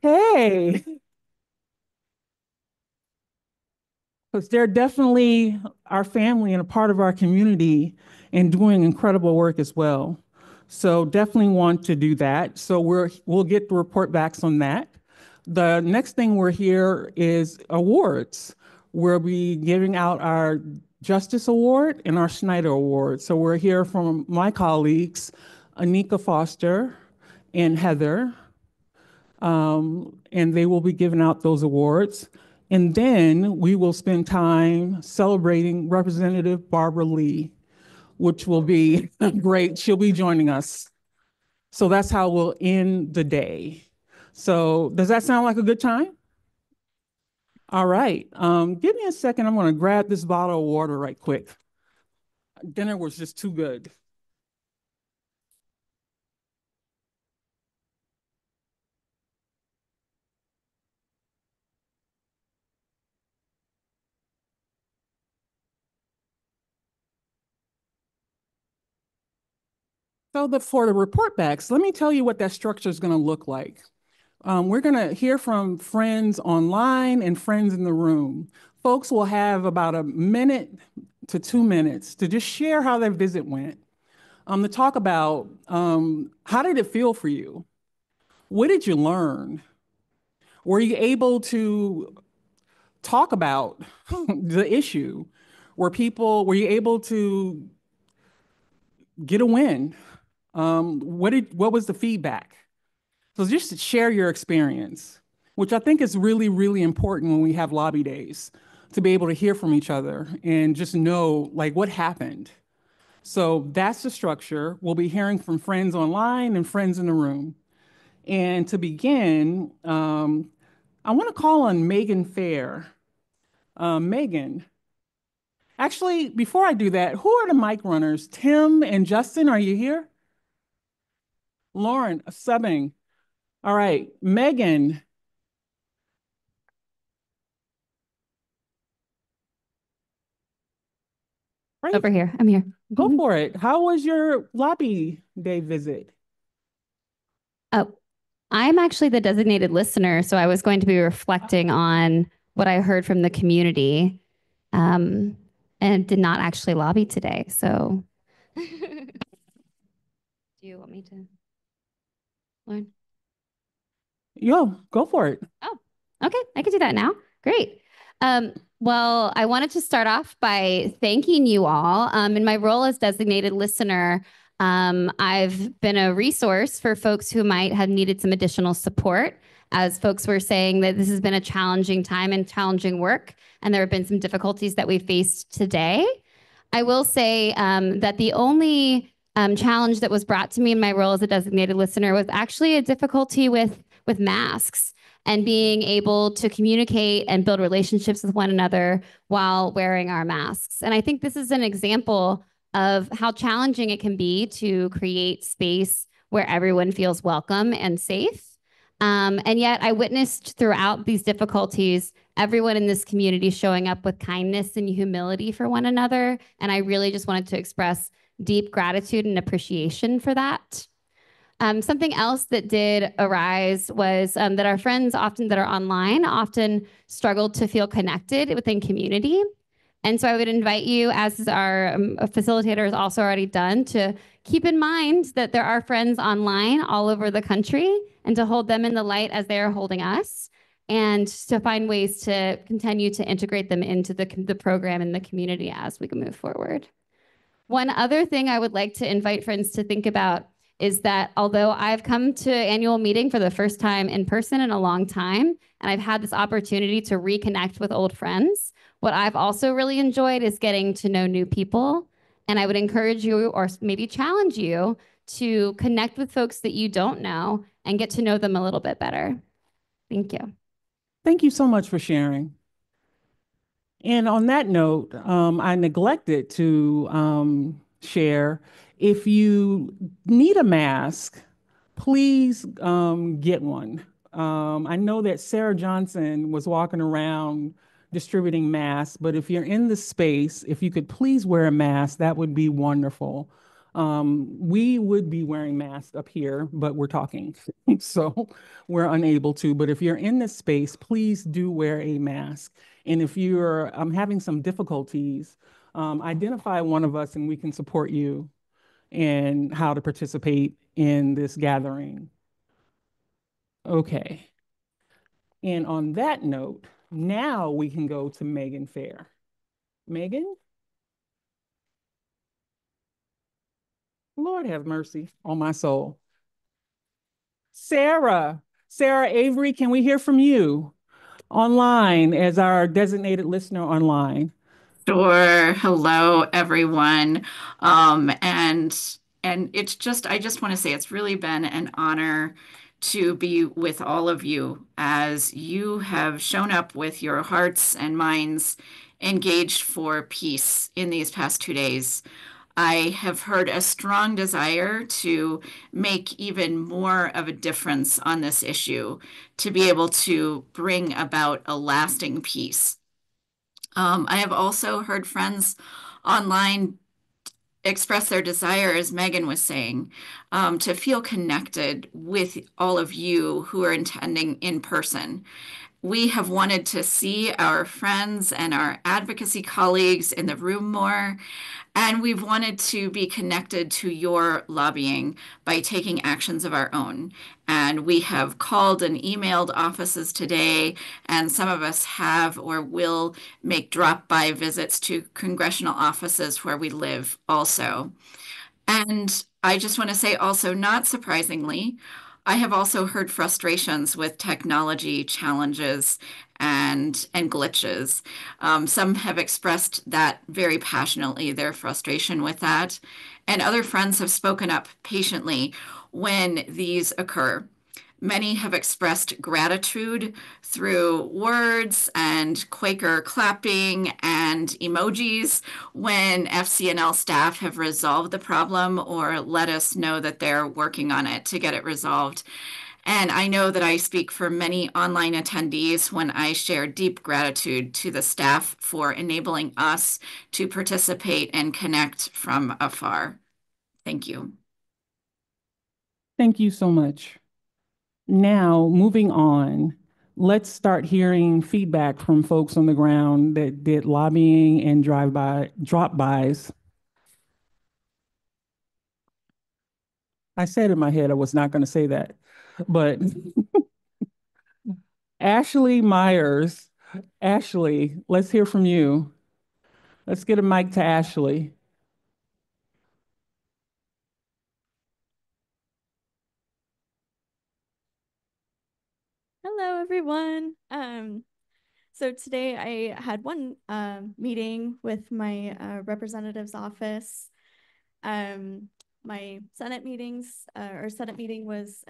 Hey, because they're definitely our family and a part of our community and doing incredible work as well. So definitely want to do that. So we'll get the report backs on that. The next thing we're here is awards. We'll be giving out our Justice Award and our Snyder Award. So we're here from my colleagues, Anika Foster and Heather, and they will be giving out those awards. And then we will spend time celebrating Representative Barbara Lee, which will be great. She'll be joining us. So that's how we'll end the day. So does that sound like a good time? All right. Give me a second. I'm going to grab this bottle of water right quick. Dinner was just too good. For the report backs, let me tell you what that structure is going to look like. We're going to hear from friends online and friends in the room. Folks will have about a minute to 2 minutes to just share how their visit went, to talk about how did it feel for you? What did you learn? Were you able to talk about the issue? Were you able to get a win? What was the feedback? So just share your experience, which I think is really, really important when we have lobby days to be able to hear from each other and just know like what happened. So that's the structure. We'll be hearing from friends online and friends in the room. And to begin, I want to call on Megan Fair. Megan, actually, before I do that, who are the mic runners? Tim and Justin, are you here? Lauren, subbing. All right, Megan, right? Over here. I'm here. Go for it. How was your lobby day visit? Oh, I'm actually the designated listener, so I was going to be reflecting on what I heard from the community, um, and did not actually lobby today. So, do you want me to learn? Yo, go for it. Oh, okay. I can do that now. Great. Well, I wanted to start off by thanking you all. In my role as designated listener, I've been a resource for folks who might have needed some additional support. As folks were saying that this has been a challenging time and challenging work, and there have been some difficulties that we faced today. I will say that the only challenge that was brought to me in my role as a designated listener was actually a difficulty with masks and being able to communicate and build relationships with one another while wearing our masks. And I think this is an example of how challenging it can be to create space where everyone feels welcome and safe. And yet, I witnessed throughout these difficulties everyone in this community showing up with kindness and humility for one another. And I really just wanted to express deep gratitude and appreciation for that. Something else that did arise was that our friends often that are online often struggle to feel connected within community. And so I would invite you, as our facilitator has also already done, to keep in mind that there are friends online all over the country and to hold them in the light as they are holding us and to find ways to continue to integrate them into the program and the community as we move forward. One other thing I would like to invite friends to think about is that although I've come to annual meeting for the first time in person in a long time, and I've had this opportunity to reconnect with old friends, what I've also really enjoyed is getting to know new people. And I would encourage you or maybe challenge you to connect with folks that you don't know and get to know them a little bit better. Thank you. Thank you so much for sharing. And on that note, I neglected to share if you need a mask, please get one. I know that Sarah Johnson was walking around distributing masks, but if you're in the space, if you could please wear a mask, that would be wonderful. We would be wearing masks up here, but we're talking, so we're unable to. But if you're in this space, please do wear a mask. And if you're having some difficulties, identify one of us and we can support you in how to participate in this gathering. Okay. And on that note, now we can go to Megan Fair. Megan, Lord have mercy on my soul. Sarah, Sarah Avery, can we hear from you online as our designated listener online? Sure. Hello, everyone. And it's just I just want to say it's really been an honor to be with all of you as you have shown up with your hearts and minds engaged for peace in these past 2 days. I have heard a strong desire to make even more of a difference on this issue, to be able to bring about a lasting peace. I have also heard friends online express their desire, as Megan was saying, to feel connected with all of you who are attending in person. We have wanted to see our friends and our advocacy colleagues in the room more, and we've wanted to be connected to your lobbying by taking actions of our own. And we have called and emailed offices today, and some of us have or will make drop-by visits to congressional offices where we live also. And I just want to say also, not surprisingly, I have also heard frustrations with technology challenges and glitches. Some have expressed that very passionately, their frustration with that. And other friends have spoken up patiently when these occur. Many have expressed gratitude through words and Quaker clapping and emojis when FCNL staff have resolved the problem or let us know that they're working on it to get it resolved. And I know that I speak for many online attendees when I share deep gratitude to the staff for enabling us to participate and connect from afar. Thank you. Thank you so much. Now, moving on, let's start hearing feedback from folks on the ground that did lobbying and drive-by drop-bys. I said in my head I was not going to say that, but Ashley Myers, Ashley, let's hear from you. Let's get a mic to Ashley. Hello, everyone. So today I had one meeting with my representative's office. My Senate meetings or Senate meeting is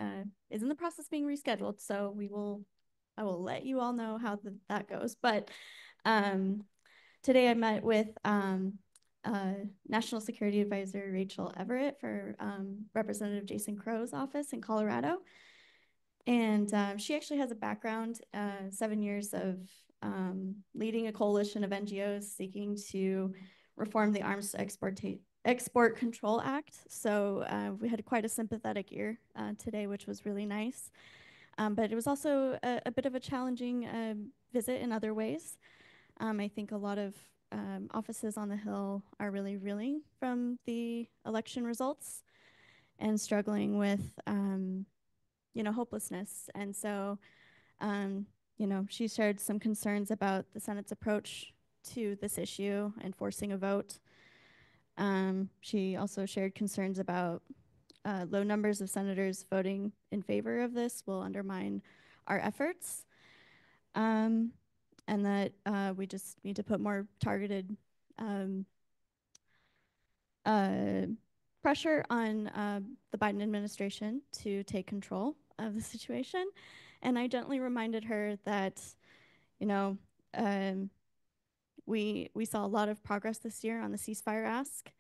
in the process of being rescheduled, so I will let you all know how that goes. But today I met with National Security Advisor Rachel Everett for Representative Jason Crow's office in Colorado. And she actually has a background, 7 years of leading a coalition of NGOs seeking to reform the Arms Export Control Act. So we had quite a sympathetic ear today, which was really nice. But it was also a bit of a challenging visit in other ways. I think a lot of offices on the Hill are really reeling from the election results and struggling with hopelessness. And so, she shared some concerns about the Senate's approach to this issue and forcing a vote. She also shared concerns about low numbers of senators voting in favor of this will undermine our efforts. And that we just need to put more targeted pressure on the Biden administration to take control of the situation. And I gently reminded her that, you know, we saw a lot of progress this year on the ceasefire ask,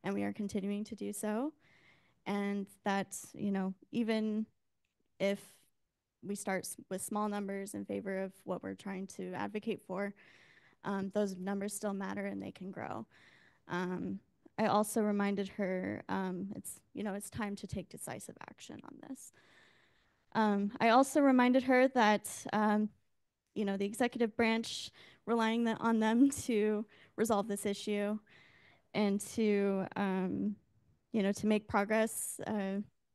and we are continuing to do so. And that, even if we start with small numbers in favor of what we're trying to advocate for, those numbers still matter and they can grow. I also reminded her it's time to take decisive action on this. I also reminded her that the executive branch relying on them to resolve this issue and to to make progress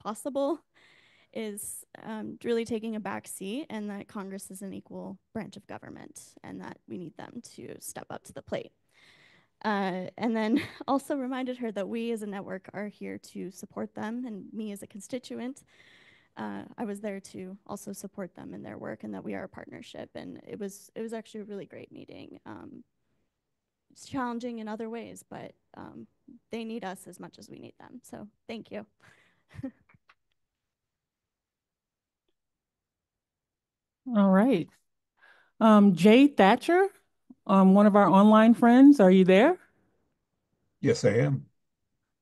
possible is really taking a back seat, and that Congress is an equal branch of government and that we need them to step up to the plate. And then also reminded her that we as a network are here to support them, and me as a constituent, I was there to also support them in their work, and that we are a partnership. And it was actually a really great meeting. It's challenging in other ways, but they need us as much as we need them. So thank you. All right. Jay Thatcher, one of our online friends, are you there? Yes, I am.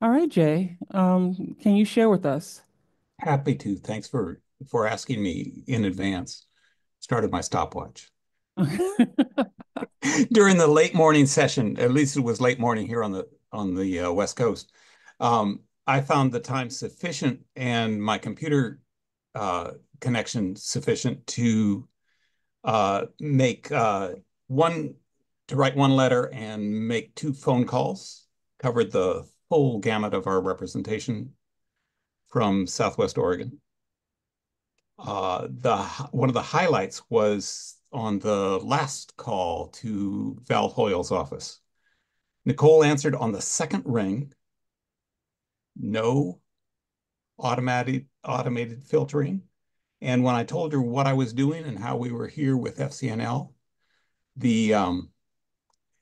All right, Jay. Can you share with us? Happy to. Thanks for asking me in advance. Started my stopwatch. During the late morning session, at least it was late morning here on the West Coast, I found the time sufficient and my computer connection sufficient to make to write one letter and make 2 phone calls. Covered the full gamut of our representation from Southwest Oregon. One of the highlights was on the last call to Val Hoyle's office. Nicole answered on the second ring. No automated filtering. And when I told her what I was doing and how we were here with FCNL,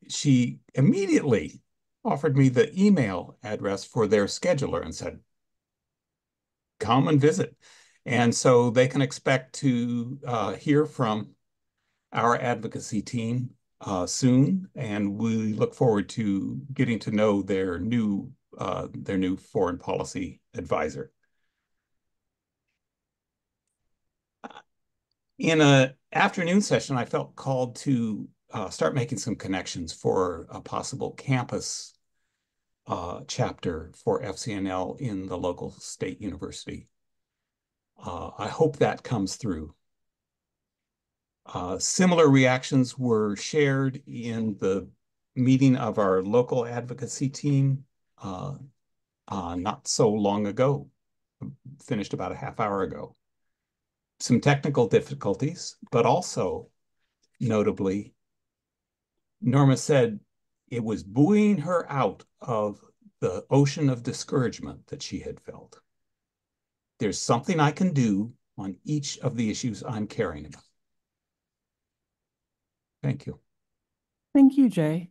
she immediately offered me the email address for their scheduler and said, come and visit. And so they can expect to hear from our advocacy team soon, and we look forward to getting to know their new foreign policy advisor. In an afternoon session, I felt called to start making some connections for a possible campus chapter for FCNL in the local state university. I hope that comes through. Similar reactions were shared in the meeting of our local advocacy team not so long ago, finished about a half hour ago. Some technical difficulties, but also notably, Norma said it was buoying her out of the ocean of discouragement that she had felt. There's something I can do on each of the issues I'm caring about. Thank you. Thank you, Jay.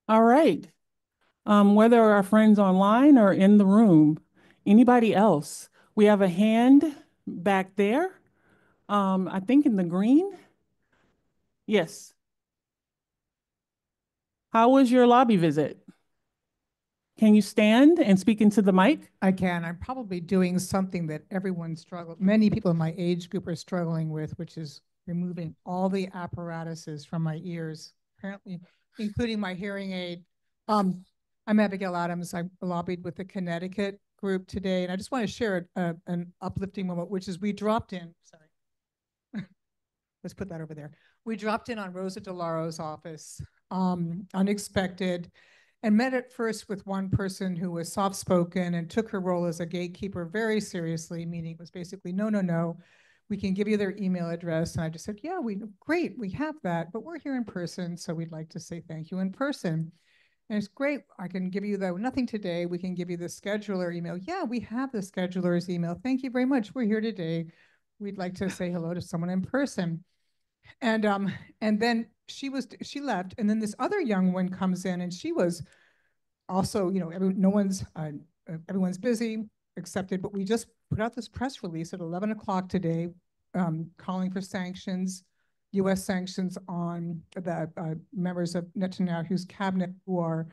All right. Whether our friends online or in the room, anybody else? We have a hand back there. I think in the green. Yes. How was your lobby visit? Can you stand and speak into the mic? I can. I'm probably doing something that many people in my age group are struggling with, which is removing all the apparatuses from my ears, apparently, including my hearing aid. I'm Abigail Adams. I lobbied with the Connecticut group today, and I just want to share an uplifting moment, which is we dropped in, sorry. Let's put that over there. We dropped in on Rosa DeLaro's office, unexpected, and met at first with one person who was soft-spoken and took her role as a gatekeeper very seriously, meaning it was basically, no, we can give you their email address. And I just said, yeah, great, we have that, but we're here in person, so we'd like to say thank you in person. And it's great, I can give you nothing today, we can give you the scheduler email. Yeah, we have the scheduler's email. Thank you very much, we're here today. We'd like to say hello to someone in person. And then she left, and then this other young one comes in, and she was also, everyone's busy, accepted, but we just put out this press release at 11 o'clock today, calling for sanctions, U.S. sanctions on the members of Netanyahu's cabinet who are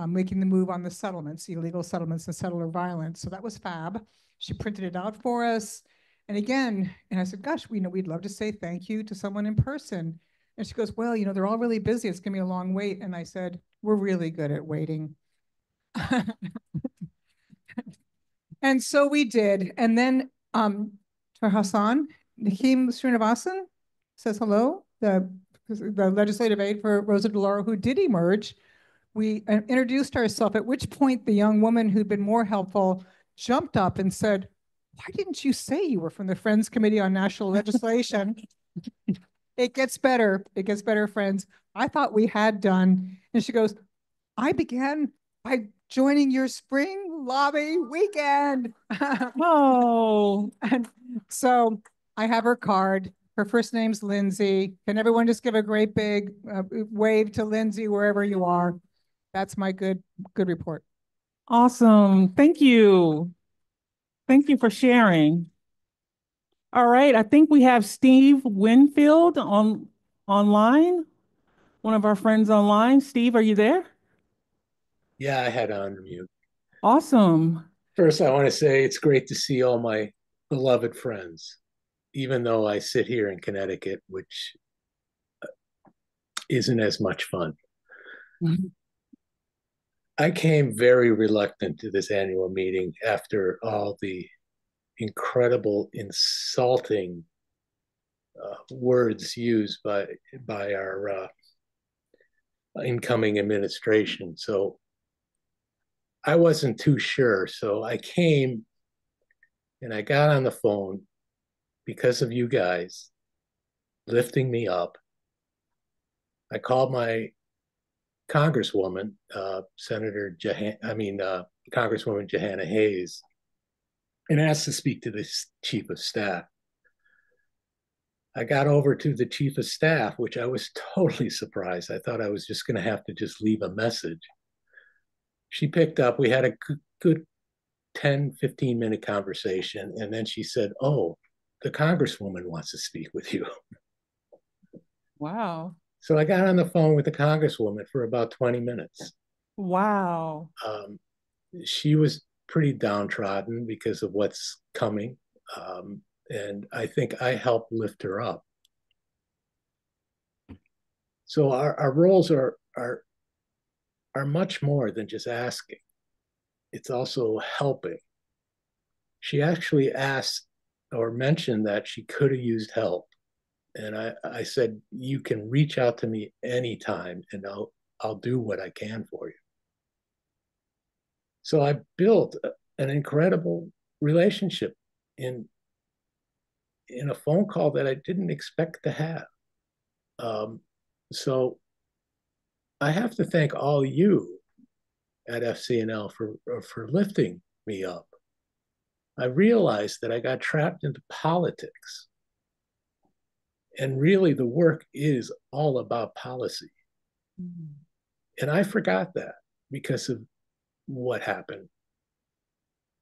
making the move on the settlements, illegal settlements and settler violence. So that was fab. She printed it out for us. And again, I said, gosh, we'd love to say thank you to someone in person. And she goes, well, they're all really busy. It's going to be a long wait. And I said, we're really good at waiting. And so we did. And then for Hassan, Nakeem Srinivasan says hello, the legislative aide for Rosa DeLauro, who did emerge. We introduced ourselves, at which point the young woman who'd been more helpful jumped up and said, why didn't you say you were from the Friends Committee on National Legislation? It gets better. It gets better, friends. I thought we had done. And she goes, I began by joining your spring lobby weekend. Oh, And so I have her card. Her first name's Lindsay. Can everyone just give a great big wave to Lindsay wherever you are? That's my good report. awesome. Thank you. Thank you for sharing. All right, I think we have Steve Winfield online, one of our friends online. Steve, are you there? Yeah, I had on mute. Awesome. First, I want to say it's great to see all my beloved friends, even though I sit here in Connecticut, which isn't as much fun. I came very reluctant to this annual meeting after all the incredible, insulting words used by our incoming administration. So I wasn't too sure. So I came and I got on the phone because of you guys lifting me up. I called my Congresswoman, Congresswoman Johanna Hayes, and asked to speak to the chief of staff. I got over to the chief of staff, which I was totally surprised. I thought I was just going to have to just leave a message. She picked up. We had a good 10, 15-minute conversation. And then she said, oh, the Congresswoman wants to speak with you. Wow. So I got on the phone with the Congresswoman for about 20 minutes. Wow. She was pretty downtrodden because of what's coming. And I think I helped lift her up. So our roles are much more than just asking. It's also helping. She actually asked or mentioned that she could have used help. And I said, you can reach out to me anytime and I'll do what I can for you. So I built an incredible relationship in a phone call that I didn't expect to have. So I have to thank all you at FCNL for lifting me up. I realized that I got trapped into politics. And really, the work is all about policy. Mm-hmm. And I forgot that because of what happened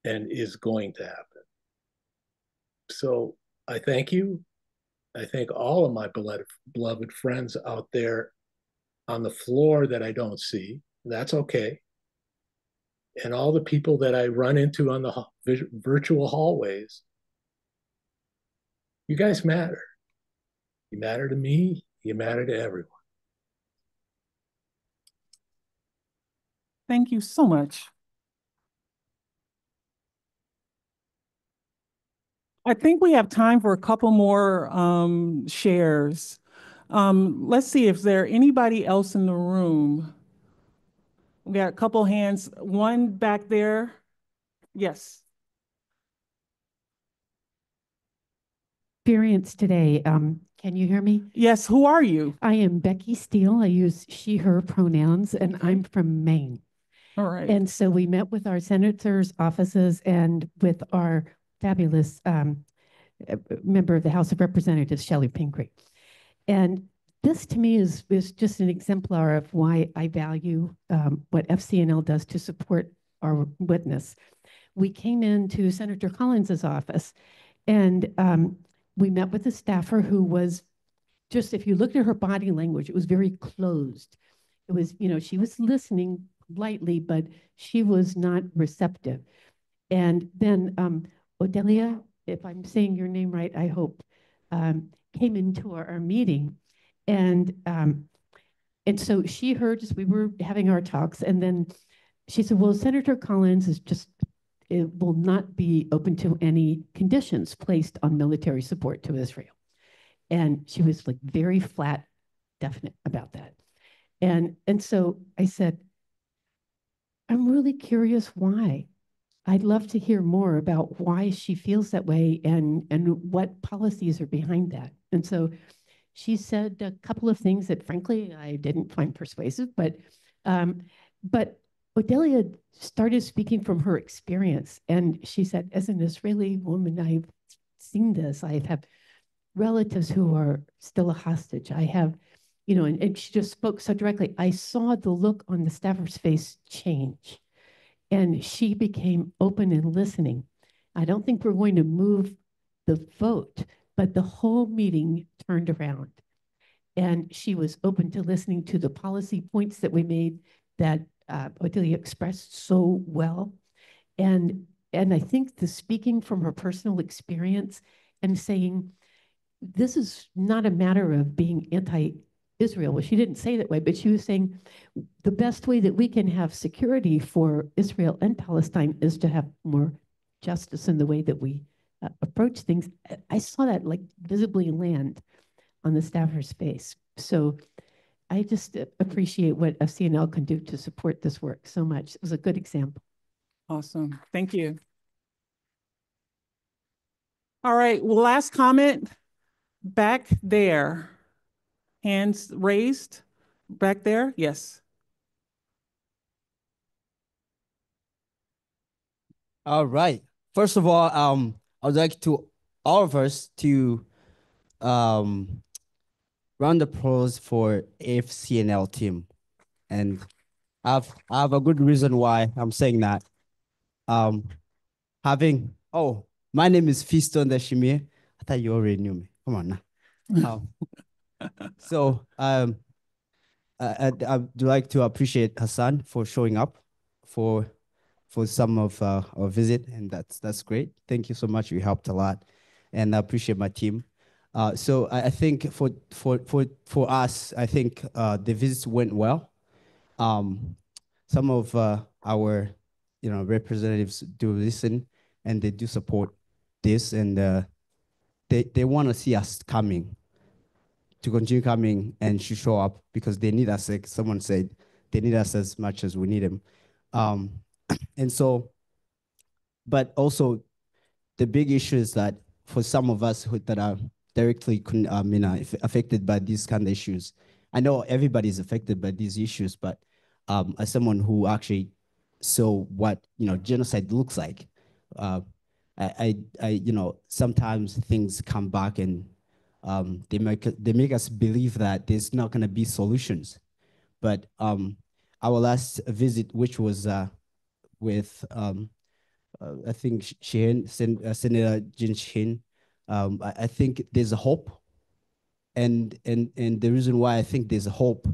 and is going to happen. So I thank you. I thank all of my beloved friends out there on the floor that I don't see. That's okay. And all the people that I run into on the virtual hallways. You guys matter. You matter to me. You matter to everyone. Thank you so much. I think we have time for a couple more shares. Let's see if there anybody else in the room. We got a couple hands. One back there. Yes. Experience today. Can you hear me? Yes. Who are you? I am Becky Steele. I use she, her pronouns, and I'm from Maine. All right. And so we met with our senators' offices and with our fabulous member of the House of Representatives, Shelley Pingree. And this to me is just an exemplar of why I value what FCNL does to support our witness. We came into Senator Collins's office and we met with a staffer who was just, if you looked at her body language, it was very closed. It was, she was listening lightly, but she was not receptive. And then Odelia, if I'm saying your name right, I hope, came into our meeting. And so she heard as we were having our talks, and then she said, well, Senator Collins is just, it will not be open to any conditions placed on military support to Israel. And she was like very flat, definite about that. And so I said, I'm really curious why. I'd love to hear more about why she feels that way and what policies are behind that. And so she said a couple of things that frankly I didn't find persuasive, but Odelia started speaking from her experience. And she said, as an Israeli woman, I've seen this. I have relatives who are still a hostage. I have, and she just spoke so directly. I saw the look on the staffer's face change, and she became open and listening. I don't think we're going to move the vote, but the whole meeting turned around. And she was open to listening to the policy points that we made that Odelia expressed so well. And I think the speaking from her personal experience and saying, this is not a matter of being anti-Israel. Well, she didn't say that way, but she was saying the best way that we can have security for Israel and Palestine is to have more justice in the way that we approach things. I saw that like visibly land on the staffer's face. So I just appreciate what FCNL can do to support this work so much. It was a good example. Awesome. Thank you. All right. Well, last comment back there. Hands raised back there. Yes. All right. First of all, I would like to all of us to round of applause for FCNL team, and I have a good reason why I'm saying that. My name is Fiston Deshimie. I thought you already knew me. Come on now. I'd like to appreciate Hassan for showing up for some of our visit, and that's great. Thank you so much. You helped a lot, and I appreciate my team. So I think for us, I think the visits went well. Some of our representatives do listen, and they do support this, and they want to see us coming, to continue coming and to show up, because they need us. Like someone said, they need us as much as we need them. And so, but also the big issue is that for some of us that are directly affected by these kind of issues, I know everybody's affected by these issues, but as someone who actually saw what genocide looks like, I sometimes things come back and they make us believe that there's not going to be solutions. But our last visit, which was with I think Senator Jin Shin, I think there's a hope, and the reason why I think there's a hope,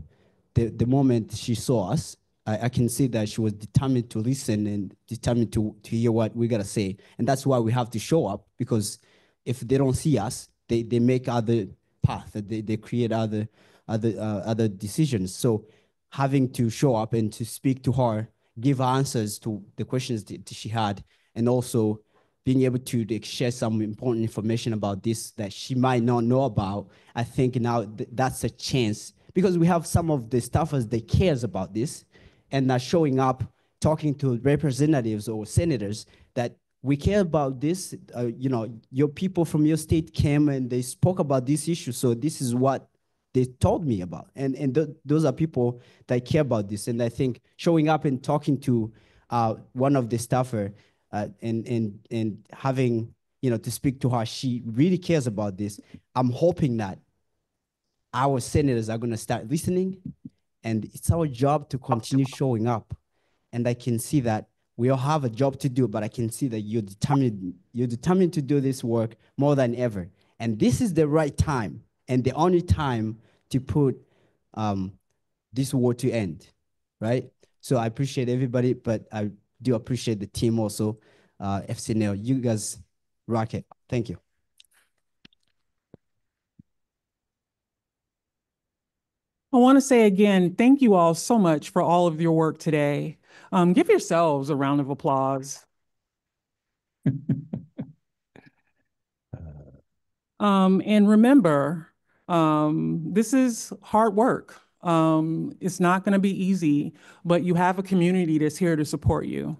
the moment she saw us, I can see that she was determined to listen and determined to hear what we gotta say, and that's why we have to show up, because if they don't see us, they make other path, they create other decisions. So having to show up and to speak to her, give answers to the questions that she had, and also being able to share some important information about this that she might not know about. I think now that's a chance, because we have some of the staffers that cares about this and are showing up, talking to representatives or senators that we care about this. Your people from your state came and they spoke about this issue. So this is what they told me about. And those are people that care about this. And I think showing up and talking to one of the staffer and having, to speak to her, she really cares about this. I'm hoping that our senators are going to start listening, and it's our job to continue showing up. And I can see that we all have a job to do, but I can see that you're determined to do this work more than ever. And this is the right time and the only time to put this war to end, right? So I appreciate everybody, but I do appreciate the team also. FCNL, you guys rock it. Thank you. I want to say again, thank you all so much for all of your work today. Give yourselves a round of applause. And remember, this is hard work. It's not going to be easy, but you have a community that's here to support you.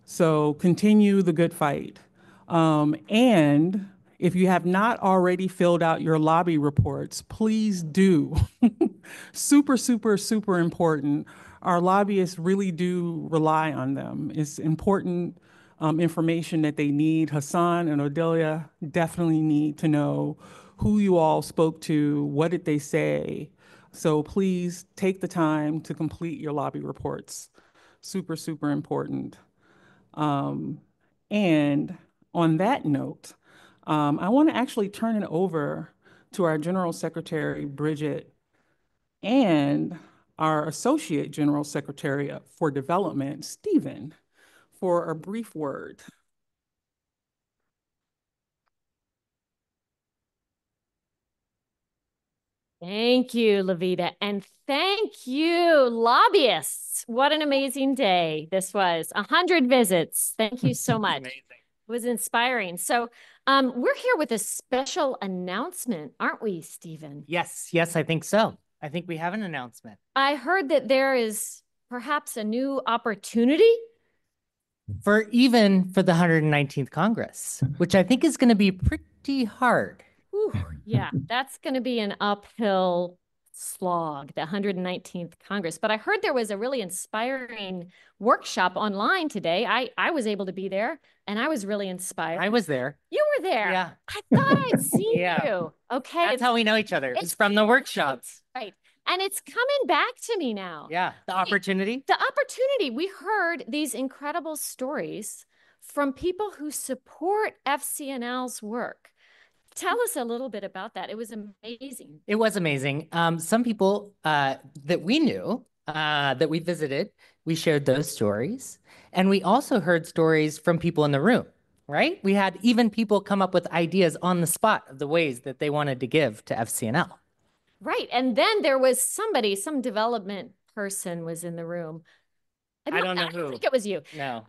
So continue the good fight. And if you have not already filled out your lobby reports, please do. Super, super, super important. Our lobbyists really do rely on them. It's important information that they need. Hassan and Odelia definitely need to know who you all spoke to, what did they say. So please take the time to complete your lobby reports. Super, super important. And on that note, I want to actually turn it over to our General Secretary, Bridget, and our Associate General Secretary for Development, Stephen, for a brief word. Thank you, Levita, and thank you, lobbyists. What an amazing day this was. 100 visits. Thank you so much. Amazing. It was inspiring. So we're here with a special announcement, aren't we, Stephen? Yes, I think so. I think we have an announcement. I heard that there is perhaps a new opportunity for the 119th Congress, which I think is going to be pretty hard. Whew, yeah, that's going to be an uphill slog, the 119th Congress. But I heard there was a really inspiring workshop online today. I was able to be there, and I was really inspired. I was there. You were there. Yeah. I thought I'd seen you. Okay. That's how we know each other. It's from the workshops. Right. And it's coming back to me now. Yeah, the opportunity. The opportunity. We heard these incredible stories from people who support FCNL's work. Tell us a little bit about that. It was amazing. It was amazing. Some people that we knew, that we visited, we shared those stories. And we also heard stories from people in the room, right? We had even people come up with ideas on the spot of the ways that they wanted to give to FCNL. Right. And then there was somebody, some development person was in the room. I don't know who. I think it was you. No.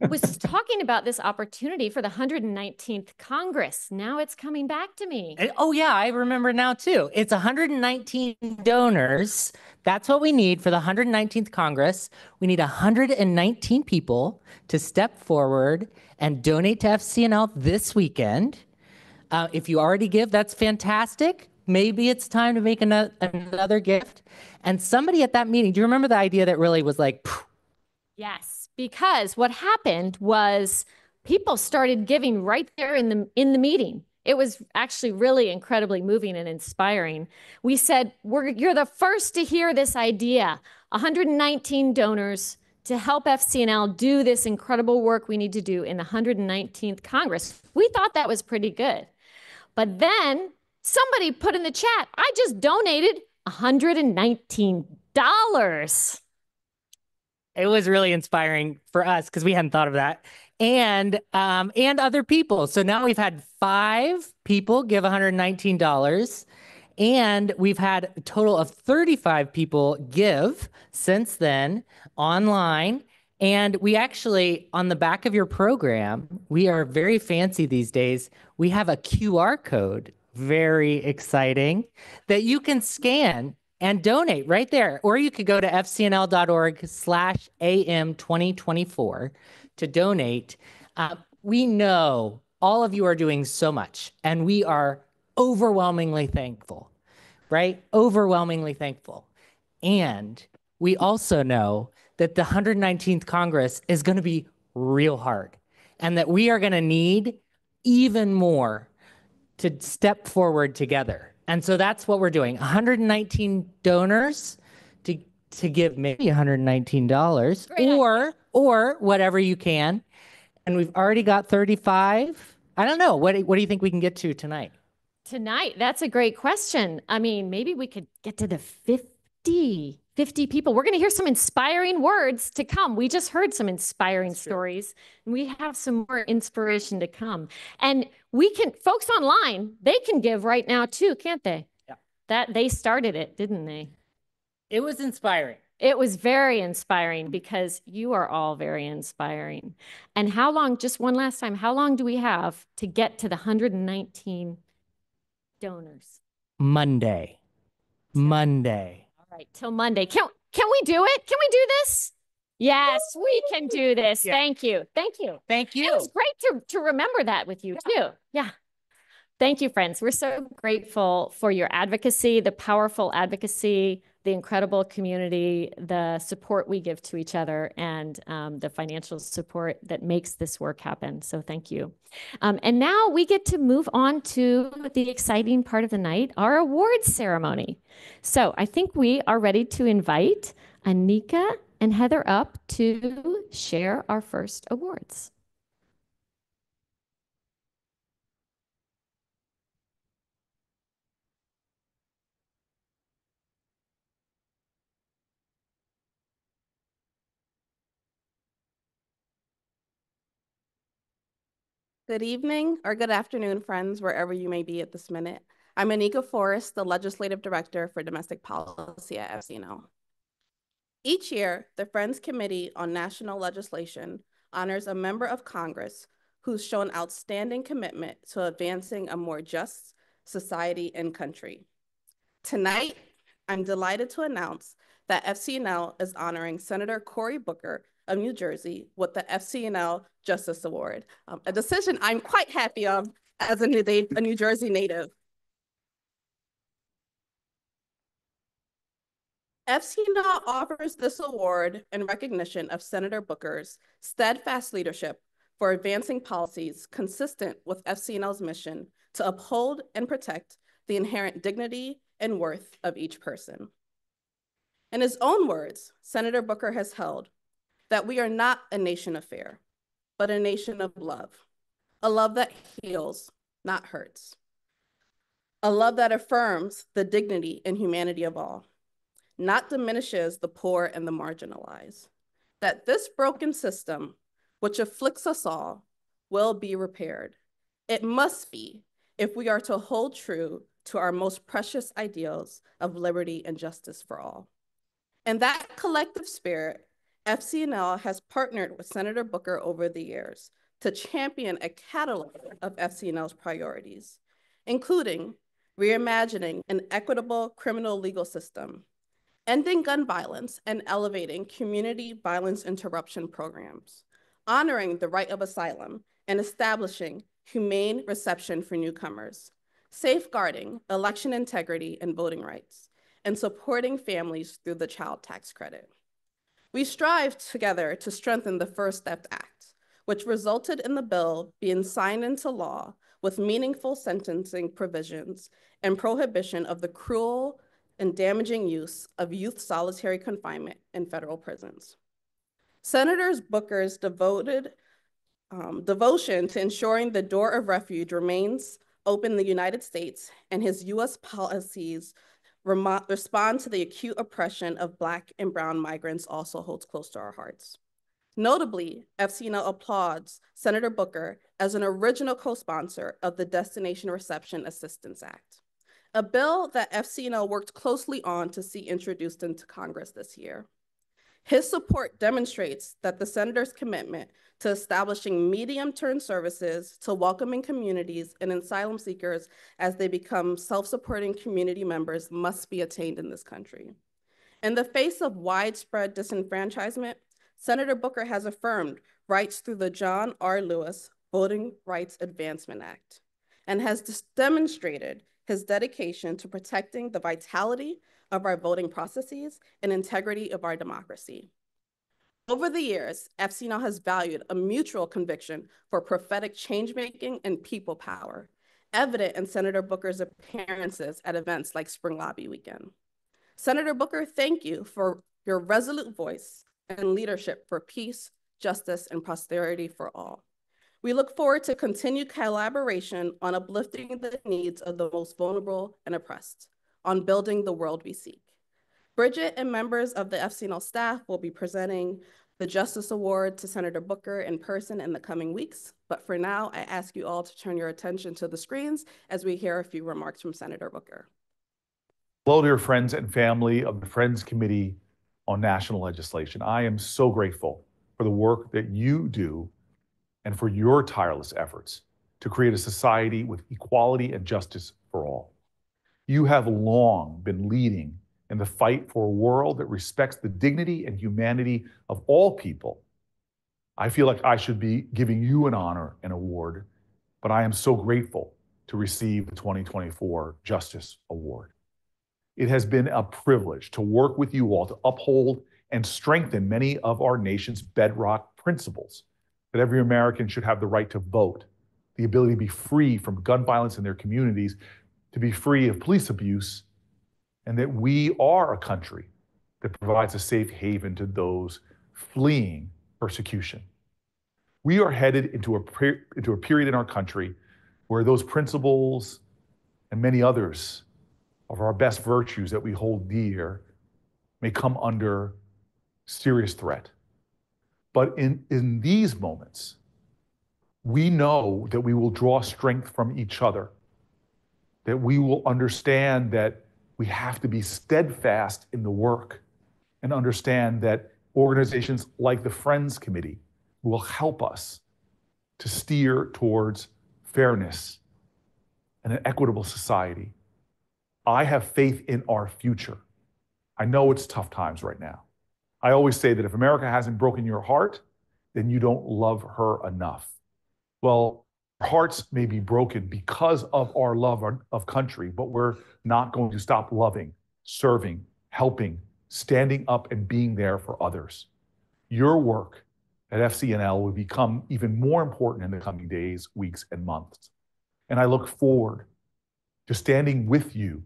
Was talking about this opportunity for the 119th Congress. Now it's coming back to me. Oh, yeah, I remember now, too. It's 119 donors. That's what we need for the 119th Congress. We need 119 people to step forward and donate to FCNL this weekend. If you already give, that's fantastic. Maybe it's time to make another gift. And somebody at that meeting, do you remember the idea that really was like, phew? Yes, because what happened was people started giving right there in the meeting. It was actually really incredibly moving and inspiring. We said, you're the first to hear this idea. 119 donors to help FCNL do this incredible work we need to do in the 119th Congress. We thought that was pretty good. But then somebody put in the chat, I just donated $119. It was really inspiring for us because we hadn't thought of that, and other people. So now we've had 5 people give $119, and we've had a total of 35 people give since then online. And we actually, on the back of your program, we are very fancy these days. We have a QR code, very exciting, that you can scan and donate right there. Or you could go to fcnl.org/AM2024 to donate. We know all of you are doing so much, and we are overwhelmingly thankful, right? Overwhelmingly thankful. And we also know that the 119th Congress is going to be real hard, and that we are going to need even more to step forward together. And so that's what we're doing. 119 donors to give maybe $119 or whatever you can. And we've already got 35. I don't know. What do you think we can get to tonight? Tonight, that's a great question. I mean, maybe we could get to the 50 people. We're going to hear some inspiring words to come. We just heard some inspiring stories, and we have some more inspiration to come. And folks online, they can give right now too, can't they? Yeah. That they started it, didn't they? It was inspiring. It was very inspiring because you are all very inspiring. And how long, just one last time, how long do we have to get to the 119 donors? Monday. Monday. All right, till Monday. Can we do it? Can we do this? Yes, we can do this. Yeah. Thank you. Thank you. Thank you. It was great to remember that with you too. Yeah. Thank you, friends. We're so grateful for your advocacy, the powerful advocacy, the incredible community, the support we give to each other, and the financial support that makes this work happen. So thank you. And now we get to move on to the exciting part of the night, our awards ceremony. So I think we are ready to invite Anika and Heather up to share our first awards. Good evening or good afternoon, friends, wherever you may be at this minute. I'm Anika Forrest, the Legislative Director for Domestic Policy at FCNL. Each year, the Friends Committee on National Legislation honors a member of Congress who's shown outstanding commitment to advancing a more just society and country. Tonight, I'm delighted to announce that FCNL is honoring Senator Cory Booker of New Jersey with the FCNL Justice Award, a decision I'm quite happy of as a New Jersey native. FCNL offers this award in recognition of Senator Booker's steadfast leadership for advancing policies consistent with FCNL's mission to uphold and protect the inherent dignity and worth of each person. In his own words, Senator Booker has held that we are not a nation of fear, but a nation of love, a love that heals, not hurts, a love that affirms the dignity and humanity of all, not diminishes the poor and the marginalized, that this broken system, which afflicts us all, will be repaired. It must be if we are to hold true to our most precious ideals of liberty and justice for all. In that collective spirit, FCNL has partnered with Senator Booker over the years to champion a catalog of FCNL's priorities, including reimagining an equitable criminal legal system, ending gun violence and elevating community violence interruption programs, honoring the right of asylum and establishing humane reception for newcomers, safeguarding election integrity and voting rights, and supporting families through the child tax credit. We strive together to strengthen the First Step Act, which resulted in the bill being signed into law with meaningful sentencing provisions and prohibition of the cruel and damaging use of youth solitary confinement in federal prisons. Senator Booker's devotion to ensuring the door of refuge remains open in the United States and his US policies respond to the acute oppression of Black and brown migrants also holds close to our hearts. Notably, FCNL applauds Senator Booker as an original co-sponsor of the Destination Reception Assistance Act, a bill that FCNL worked closely on to see introduced into Congress this year. His support demonstrates that the senator's commitment to establishing medium-term services to welcoming communities and asylum seekers as they become self-supporting community members must be attained in this country. In the face of widespread disenfranchisement, Senator Booker has affirmed rights through the John R. Lewis Voting Rights Advancement Act and has demonstrated his dedication to protecting the vitality of our voting processes and integrity of our democracy. Over the years, FCNL has valued a mutual conviction for prophetic change-making and people power, evident in Senator Booker's appearances at events like Spring Lobby Weekend. Senator Booker, thank you for your resolute voice and leadership for peace, justice, and prosperity for all. We look forward to continued collaboration on uplifting the needs of the most vulnerable and oppressed, on building the world we seek. Bridget and members of the FCNL staff will be presenting the Justice Award to Senator Booker in person in the coming weeks. But for now, I ask you all to turn your attention to the screens as we hear a few remarks from Senator Booker. Hello, dear friends and family of the Friends Committee on National Legislation. I am so grateful for the work that you do and for your tireless efforts to create a society with equality and justice for all. You have long been leading in the fight for a world that respects the dignity and humanity of all people. I feel like I should be giving you an honor and award, but I am so grateful to receive the 2024 Justice Award. It has been a privilege to work with you all to uphold and strengthen many of our nation's bedrock principles: that every American should have the right to vote, the ability to be free from gun violence in their communities, to be free of police abuse, and that we are a country that provides a safe haven to those fleeing persecution. We are headed into a period in our country where those principles and many others of our best virtues that we hold dear may come under serious threat. But in these moments, we know that we will draw strength from each other, that we will understand that we have to be steadfast in the work, and understand that organizations like the Friends Committee will help us to steer towards fairness and an equitable society. I have faith in our future. I know it's tough times right now. I always say that if America hasn't broken your heart, then you don't love her enough. Well, our hearts may be broken because of our love of country, but we're not going to stop loving, serving, helping, standing up, and being there for others. Your work at FCNL will become even more important in the coming days, weeks, and months. And I look forward to standing with you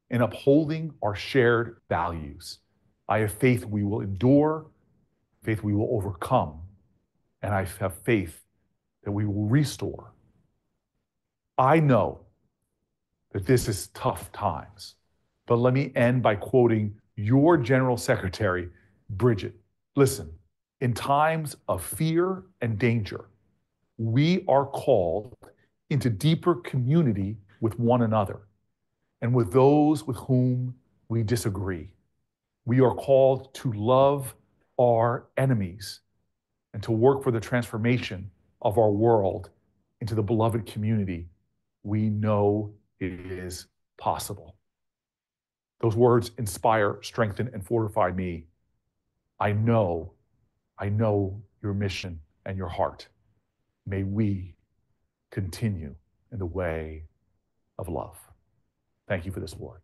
in upholding our shared values. I have faith we will endure, faith we will overcome, and I have faith that we will restore. I know that this is tough times, but let me end by quoting your General Secretary, Bridget. Listen, in times of fear and danger, we are called into deeper community with one another and with those with whom we disagree. We are called to love our enemies and to work for the transformation of our world into the beloved community we know it is possible. Those words inspire, strengthen, and fortify me. I know your mission and your heart. May we continue in the way of love. Thank you for this award.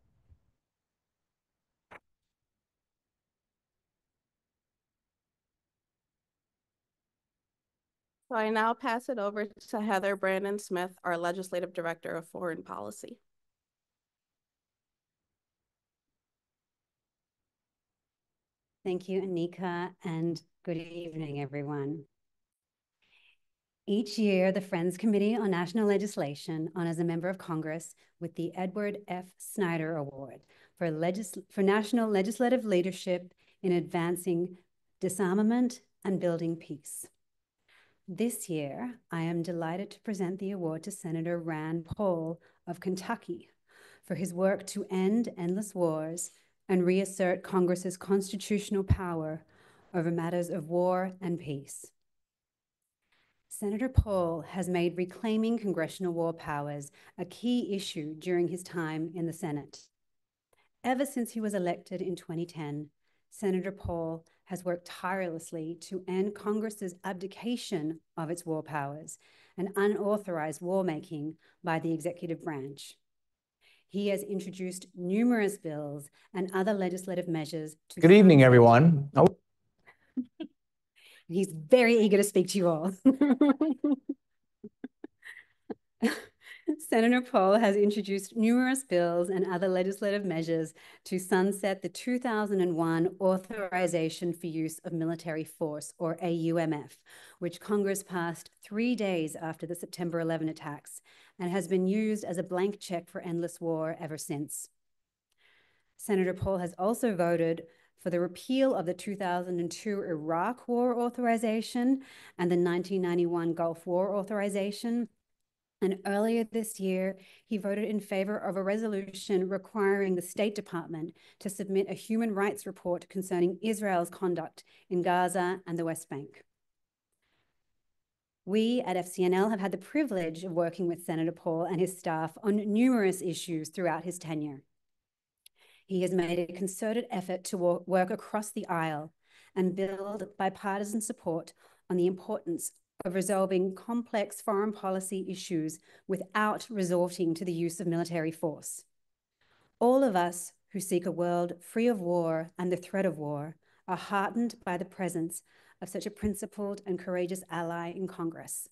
So I now pass it over to Heather Brandon Smith, our Legislative Director of Foreign Policy. Thank you, Anika, and good evening, everyone. Each year, the Friends Committee on National Legislation honors a member of Congress with the Edward F. Snyder Award for national legislative leadership in advancing disarmament and building peace. This year, I am delighted to present the award to Senator Rand Paul of Kentucky for his work to end endless wars and reassert Congress's constitutional power over matters of war and peace. Senator Paul has made reclaiming congressional war powers a key issue during his time in the Senate. Ever since he was elected in 2010, Senator Paul has worked tirelessly to end Congress's abdication of its war powers and unauthorized war-making by the executive branch. He has introduced numerous bills and other legislative measures to— Good evening, everyone. He's very eager to speak to you all. Senator Paul has introduced numerous bills and other legislative measures to sunset the 2001 Authorization for Use of Military Force, or AUMF, which Congress passed 3 days after the September 11 attacks and has been used as a blank check for endless war ever since. Senator Paul has also voted for the repeal of the 2002 Iraq War Authorization and the 1991 Gulf War Authorization, And earlier this year, he voted in favor of a resolution requiring the State Department to submit a human rights report concerning Israel's conduct in Gaza and the West Bank. We at FCNL have had the privilege of working with Senator Paul and his staff on numerous issues throughout his tenure. He has made a concerted effort to work across the aisle and build bipartisan support on the importance of resolving complex foreign policy issues without resorting to the use of military force. All of us who seek a world free of war and the threat of war are heartened by the presence of such a principled and courageous ally in Congress.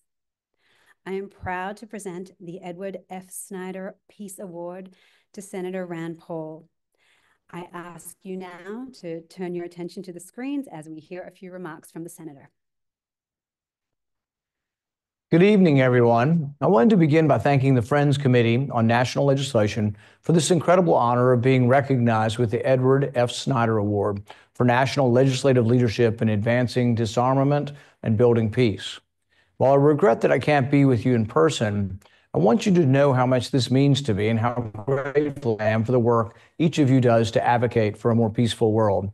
I am proud to present the Edward F. Snyder Peace Award to Senator Rand Paul. I ask you now to turn your attention to the screens as we hear a few remarks from the Senator. Good evening, everyone. I wanted to begin by thanking the Friends Committee on National Legislation for this incredible honor of being recognized with the Edward F. Snyder Award for National Legislative Leadership in Advancing Disarmament and Building Peace. While I regret that I can't be with you in person, I want you to know how much this means to me and how grateful I am for the work each of you does to advocate for a more peaceful world.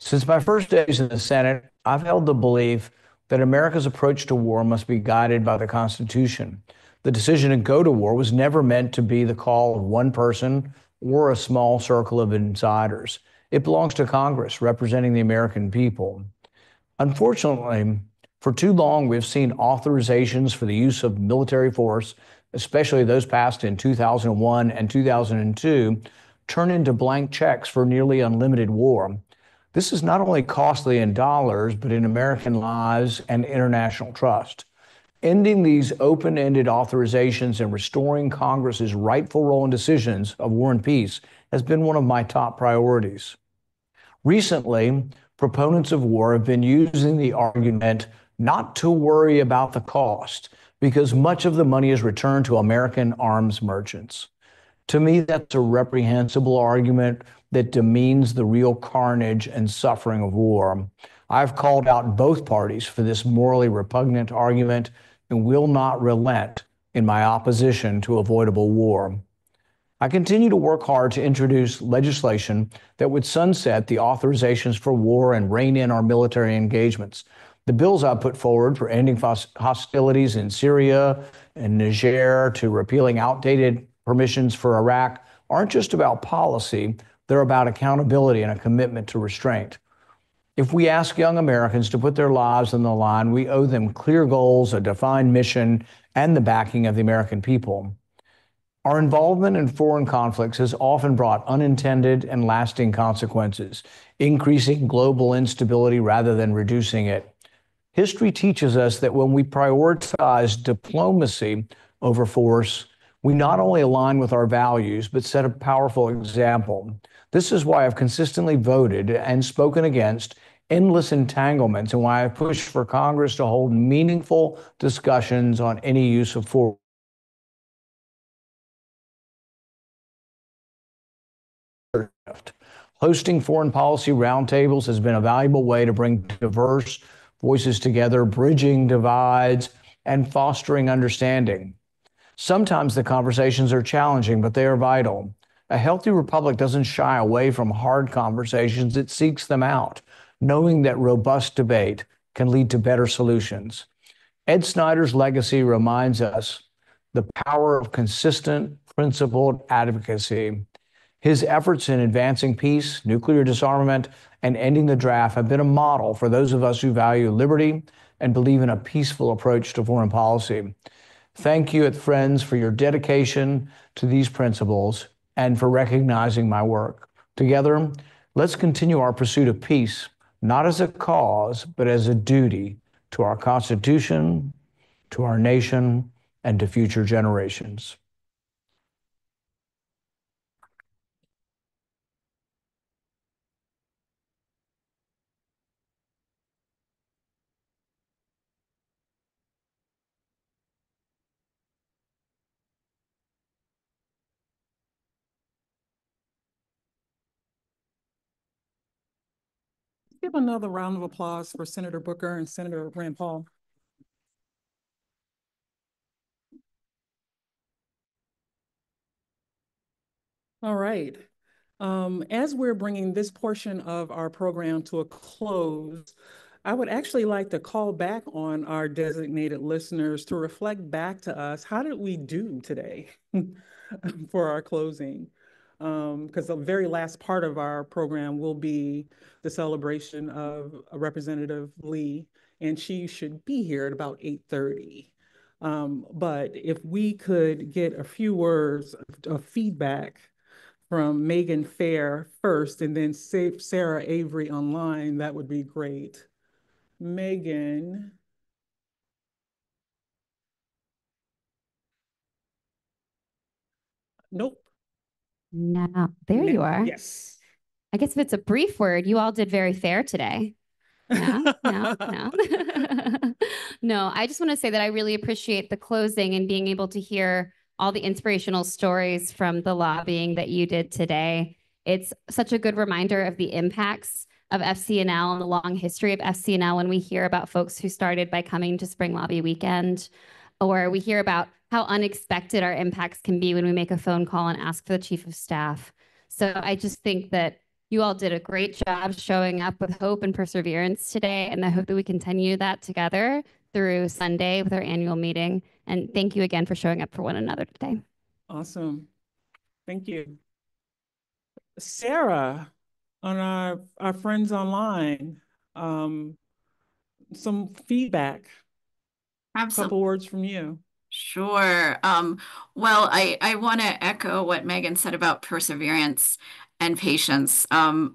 Since my first days in the Senate, I've held the belief that America's approach to war must be guided by the Constitution. The decision to go to war was never meant to be the call of one person or a small circle of insiders. It belongs to Congress, representing the American people. Unfortunately, for too long, we've seen authorizations for the use of military force, especially those passed in 2001 and 2002, turn into blank checks for nearly unlimited war. This is not only costly in dollars, but in American lives and international trust. Ending these open-ended authorizations and restoring Congress's rightful role in decisions of war and peace has been one of my top priorities. Recently, proponents of war have been using the argument not to worry about the cost, because much of the money is returned to American arms merchants. To me, that's a reprehensible argument that demeans the real carnage and suffering of war. I've called out both parties for this morally repugnant argument and will not relent in my opposition to avoidable war. I continue to work hard to introduce legislation that would sunset the authorizations for war and rein in our military engagements. The bills I put forward for ending hostilities in Syria and Niger to repealing outdated permissions for Iraq aren't just about policy, they're about accountability and a commitment to restraint. If we ask young Americans to put their lives on the line, we owe them clear goals, a defined mission, and the backing of the American people. Our involvement in foreign conflicts has often brought unintended and lasting consequences, increasing global instability rather than reducing it. History teaches us that when we prioritize diplomacy over force, we not only align with our values, but set a powerful example. This is why I've consistently voted and spoken against endless entanglements and why I've pushed for Congress to hold meaningful discussions on any use of force. Hosting foreign policy roundtables has been a valuable way to bring diverse voices together, bridging divides, and fostering understanding. Sometimes the conversations are challenging, but they are vital. A healthy republic doesn't shy away from hard conversations, it seeks them out, knowing that robust debate can lead to better solutions. Ed Snyder's legacy reminds us the power of consistent, principled advocacy. His efforts in advancing peace, nuclear disarmament, and ending the draft have been a model for those of us who value liberty and believe in a peaceful approach to foreign policy. Thank you, Friends, for your dedication to these principles and for recognizing my work. Together, let's continue our pursuit of peace, not as a cause, but as a duty to our Constitution, to our nation, and to future generations. Give another round of applause for Senator Booker and Senator Rand Paul. All right. As we're bringing this portion of our program to a close, I would actually like to call back on our designated listeners to reflect back to us, how did we do today for our closing? Because the very last part of our program will be the celebration of Representative Lee, and she should be here at about 8:30. But if we could get a few words of feedback from Megan Fair first and then Sarah Avery online, that would be great. Megan. Nope. No, there you are. Yes. I guess if it's a brief word, you all did very fair today. No. No, I just want to say that I really appreciate the closing and being able to hear all the inspirational stories from the lobbying that you did today. It's such a good reminder of the impacts of FCNL and the long history of FCNL when we hear about folks who started by coming to Spring Lobby Weekend, or we hear about how unexpected our impacts can be when we make a phone call and ask for the chief of staff. So I just think that you all did a great job showing up with hope and perseverance today, and I hope that we continue that together through Sunday with our annual meeting. And thank you again for showing up for one another today. Awesome. Thank you. Sarah, on our friends online, some feedback. Absolutely. Couple words from you. Sure. Well, I want to echo what Megan said about perseverance and patience,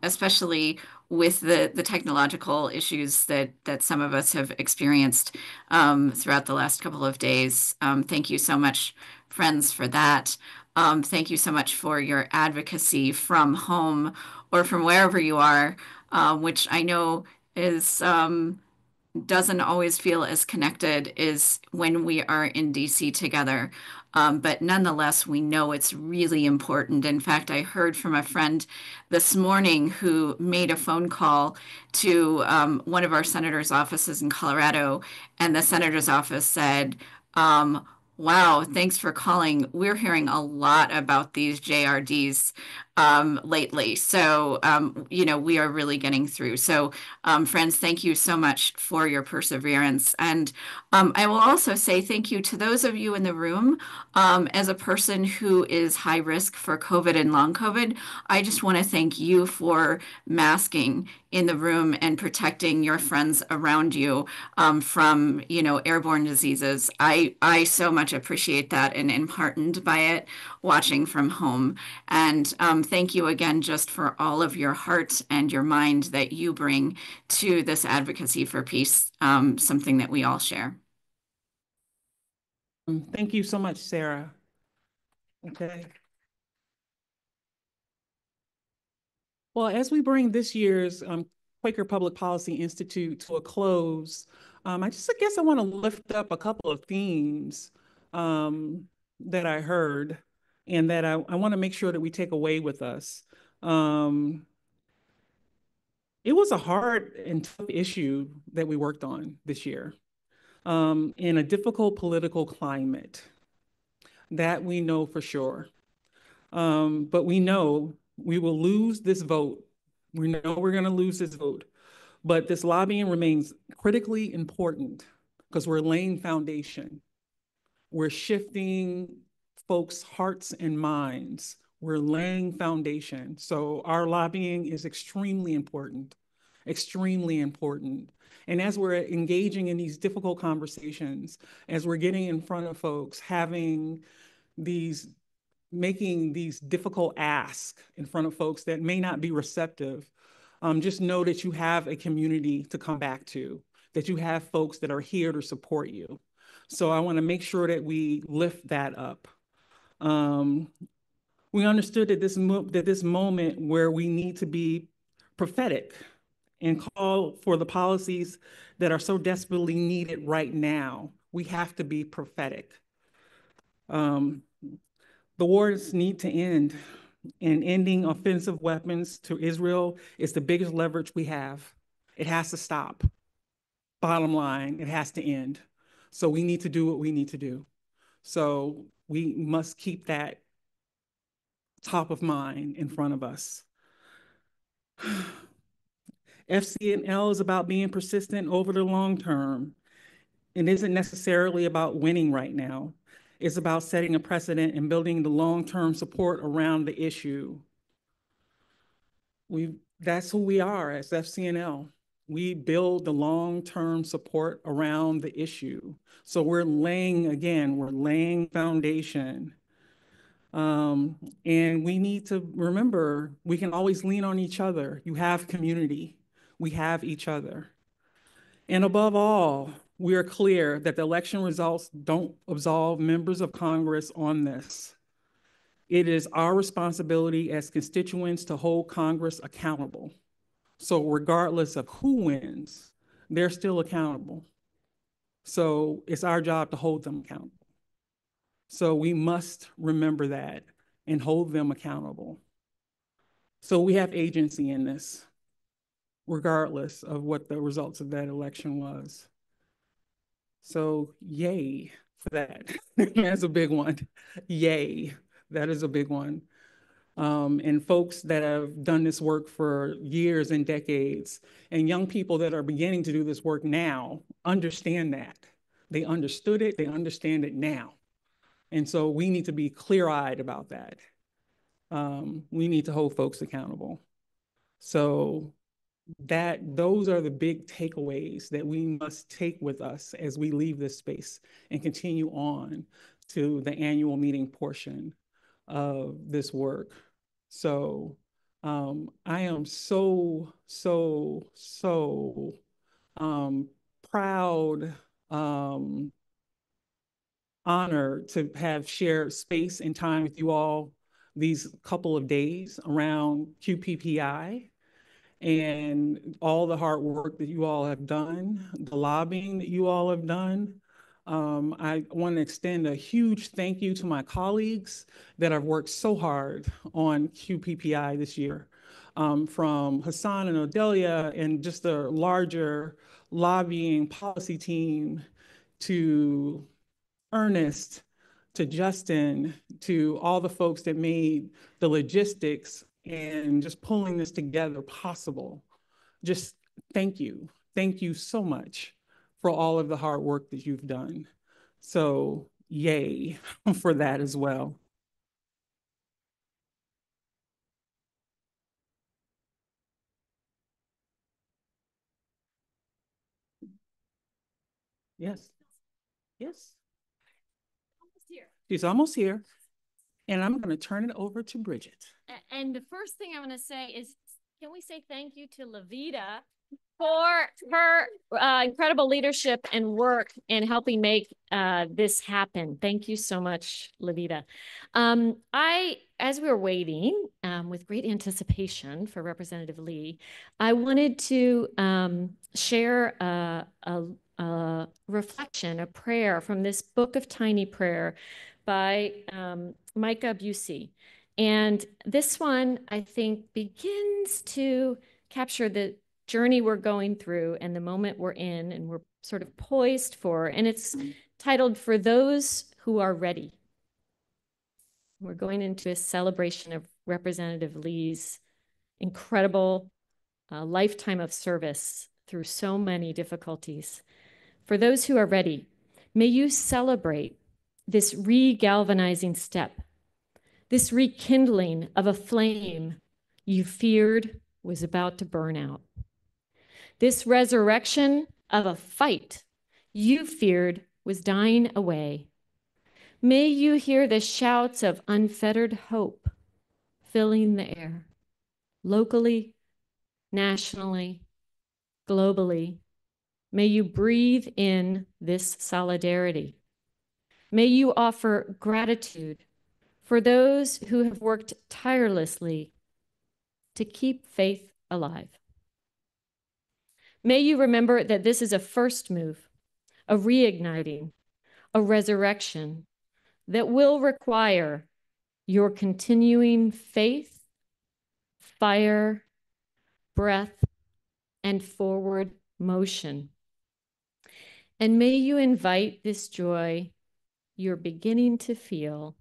especially with the technological issues that some of us have experienced throughout the last couple of days. Thank you so much, friends, for that. Thank you so much for your advocacy from home or from wherever you are, which I know is doesn't always feel as connected as when we are in DC together. But nonetheless, we know it's really important. In fact, I heard from a friend this morning who made a phone call to one of our senator's offices in Colorado, and the senator's office said, wow, thanks for calling. We're hearing a lot about these JRDs lately. So, we are really getting through. So, friends, thank you so much for your perseverance. And I will also say thank you to those of you in the room. As a person who is high risk for COVID and long COVID, I just want to thank you for masking in the room and protecting your friends around you from, airborne diseases. I so much appreciate that and am heartened by it watching from home. And thank you again just for all of your heart and your mind that you bring to this advocacy for peace, something that we all share. Thank you so much, Sarah. Okay. Well, as we bring this year's Quaker Public Policy Institute to a close, I guess I want to lift up a couple of themes that I heard and that I want to make sure that we take away with us. It was a hard and tough issue that we worked on this year in a difficult political climate. That we know for sure. But we know we will lose this vote. We know we're going to lose this vote. But this lobbying remains critically important because we're laying foundation. We're shifting folks' hearts and minds. We're laying foundation. So our lobbying is extremely important, extremely important. And as we're engaging in these difficult conversations, as we're getting in front of folks, making these difficult asks in front of folks that may not be receptive, just know that you have a community to come back to, that you have folks that are here to support you. So I want to make sure that we lift that up. We understood that this moment where we need to be prophetic and call for the policies that are so desperately needed right now. We have to be prophetic. The wars need to end, and ending offensive weapons to Israel is the biggest leverage we have. It has to stop. Bottom line, it has to end. So we need to do what we need to do. So we must keep that top of mind in front of us. FCNL is about being persistent over the long term. It isn't necessarily about winning right now. It's about setting a precedent and building the long-term support around the issue. That's who we are as FCNL. We build the long-term support around the issue. So we're laying foundation. And we need to remember, we can always lean on each other. You have community. We have each other. And above all, we are clear that the election results don't absolve members of Congress on this. It is our responsibility as constituents to hold Congress accountable. So regardless of who wins, they're still accountable. So it's our job to hold them accountable. So we must remember that and hold them accountable. So we have agency in this, regardless of what the results of that election was. So yay for that. That's a big one. Yay, that is a big one. And folks that have done this work for years and decades, and young people that are beginning to do this work now understand that. They understood it, they understand it now. And so we need to be clear-eyed about that. We need to hold folks accountable. So those are the big takeaways that we must take with us as we leave this space and continue on to the annual meeting portion of this work. So I am so proud, honored to have shared space and time with you all these couple of days around QPPI and all the hard work that you all have done, the lobbying that you all have done. I want to extend a huge thank you to my colleagues that have worked so hard on QPPI this year, from Hassan and Odelia and just the larger lobbying policy team, to Ernest, to Justin, to all the folks that made the logistics and just pulling this together possible. Just thank you. Thank you so much for all of the hard work that you've done. So yay for that as well. Yes. Yes. She's almost here. And I'm going to turn it over to Bridget. And the first thing I want to say is, can we say thank you to Levita for her incredible leadership and work in helping make this happen. Thank you so much, Levita. As we were waiting with great anticipation for Representative Lee, I wanted to share a reflection, a prayer from this book of tiny prayer by Micah Busey. And this one, I think, begins to capture the journey we're going through and the moment we're in and we're sort of poised for. And it's titled, "For Those Who Are Ready." We're going into a celebration of Representative Lee's incredible lifetime of service through so many difficulties. For those who are ready, may you celebrate this re-galvanizing step, this rekindling of a flame you feared was about to burn out, this resurrection of a fight you feared was dying away. May you hear the shouts of unfettered hope filling the air, locally, nationally, globally. May you breathe in this solidarity. May you offer gratitude for those who have worked tirelessly to keep faith alive. May you remember that this is a first move, a reigniting, a resurrection that will require your continuing faith, fire, breath, and forward motion. And may you invite this joy you're beginning to feel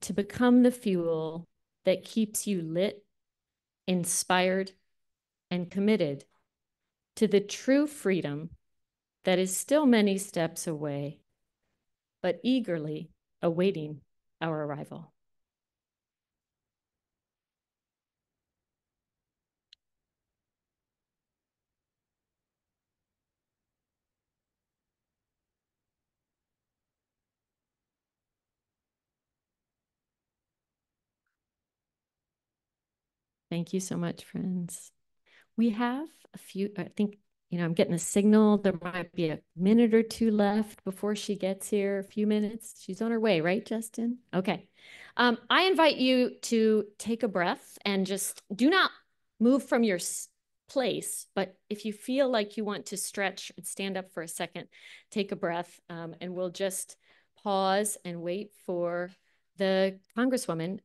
to become the fuel that keeps you lit, inspired, and committed to the true freedom that is still many steps away, but eagerly awaiting our arrival. Thank you so much, friends. We have a few, I think, I'm getting a signal. There might be a minute or two left before she gets here, a few minutes. She's on her way, right, Justin? Okay. I invite you to take a breath and just do not move from your place. But if you feel like you want to stretch and stand up for a second, take a breath, and we'll just pause and wait for the Congresswoman.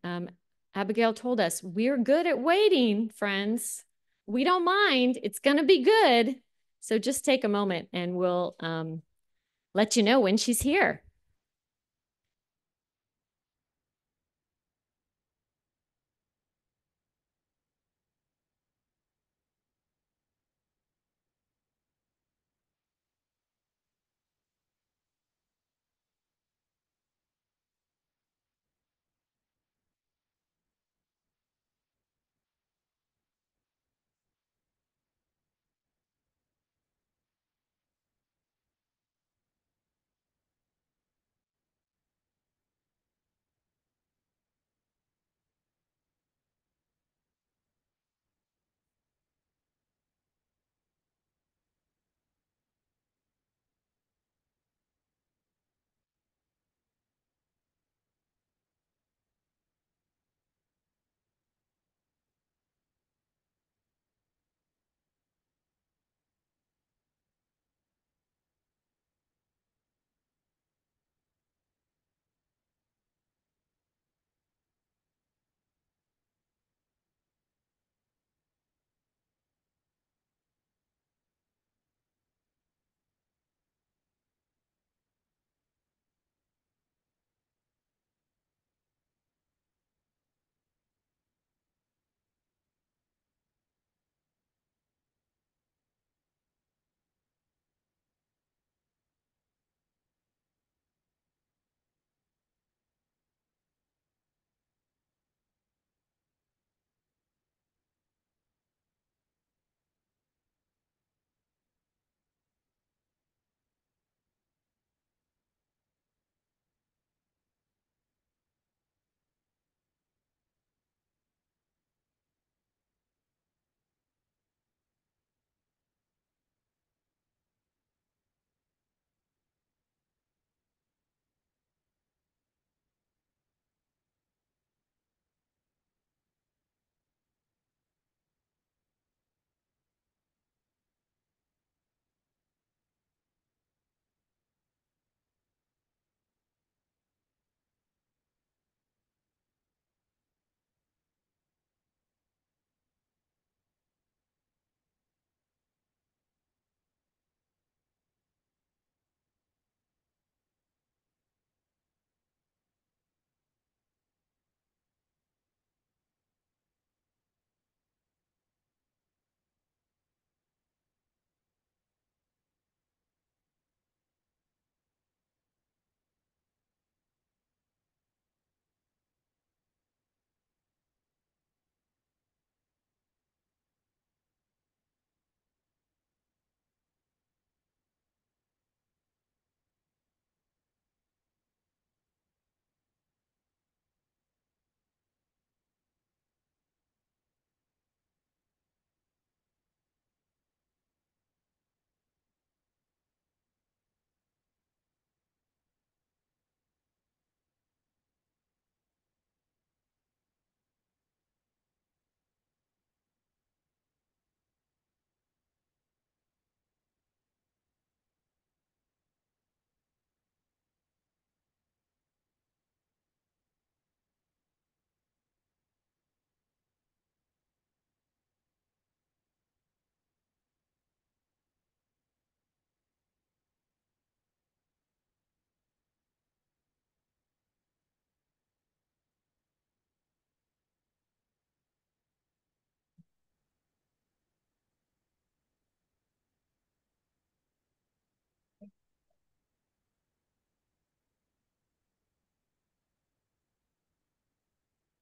Abigail told us, we're good at waiting, friends. We don't mind. It's going to be good. So just take a moment and we'll let you know when she's here.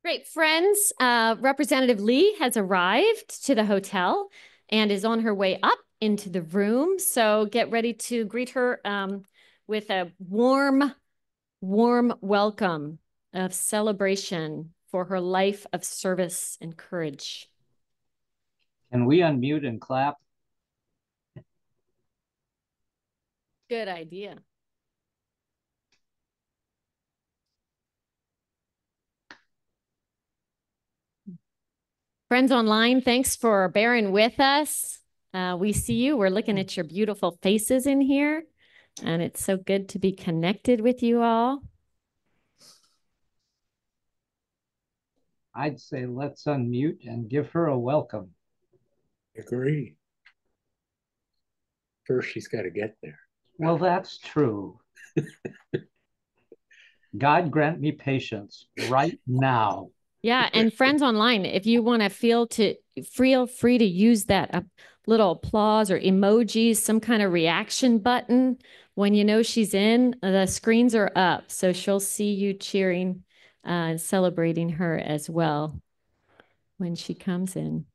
Great. Friends, Representative Lee has arrived to the hotel and is on her way up into the room. So get ready to greet her with a warm welcome of celebration for her life of service and courage. Can we unmute and clap? Good idea. Friends online, thanks for bearing with us. We see you. We're looking at your beautiful faces in here, and it's so good to be connected with you all. I'd say let's unmute and give her a welcome. Agree. First, she's got to get there. Well, that's true. God grant me patience right now. Yeah, and friends online, if you want to feel free to use that little applause or emojis, some kind of reaction button when you know she's in. The screens are up, so she'll see you cheering and celebrating her as well when she comes in.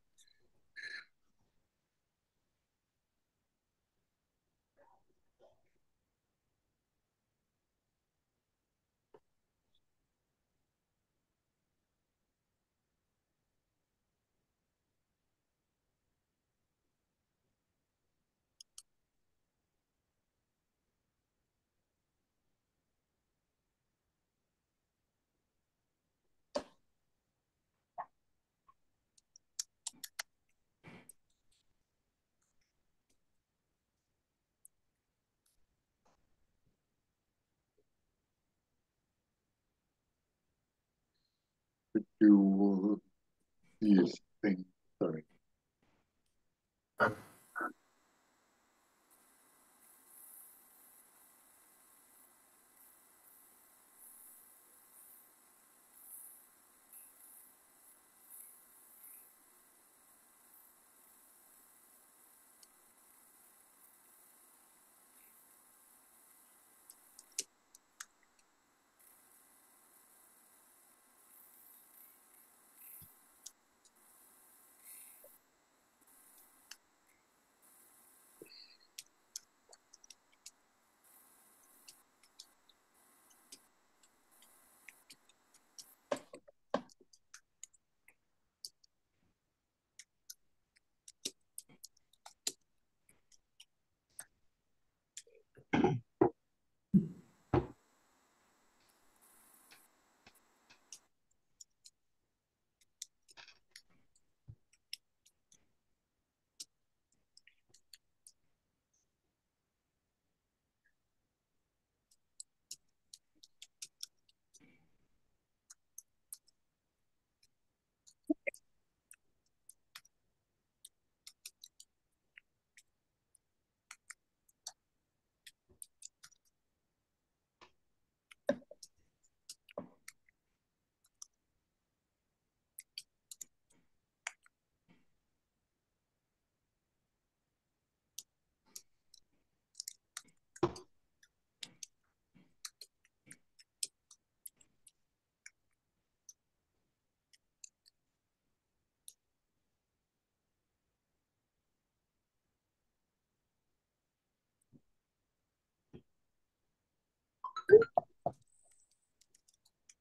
Do this thing. Sorry.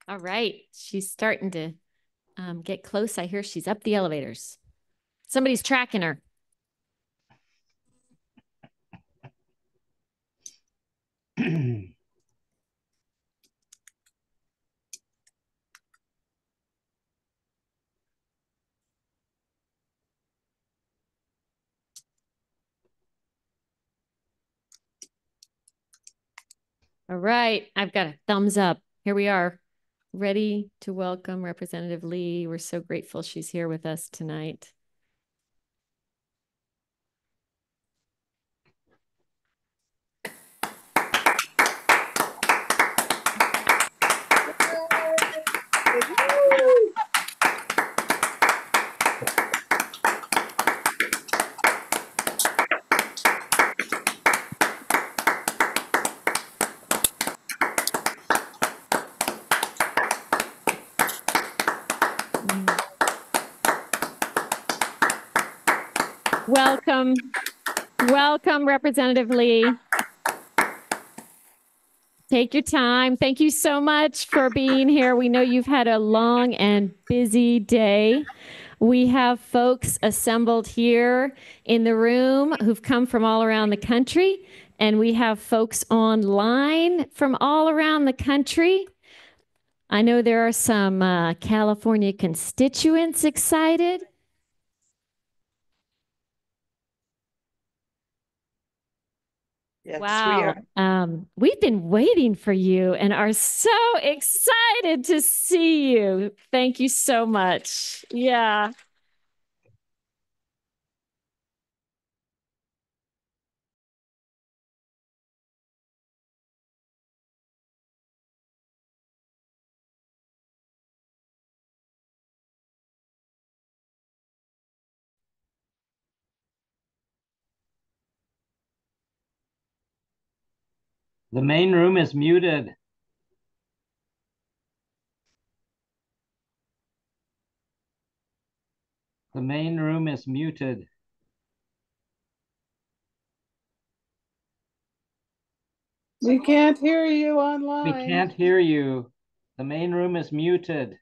All right, she's starting to get close. I hear she's up the elevators. Somebody's tracking her. All right, I've got a thumbs up. Here we are, ready to welcome Representative Lee. We're so grateful she's here with us tonight. Welcome. Welcome, Representative Lee. Take your time. Thank you so much for being here. We know you've had a long and busy day. We have folks assembled here in the room who've come from all around the country, and we have folks online from all around the country. I know there are some California constituents excited. Yes, Wow. we are. We've been waiting for you and are so excited to see you. Thank you so much. Yeah. The main room is muted. The main room is muted. We can't hear you online. We can't hear you. The main room is muted.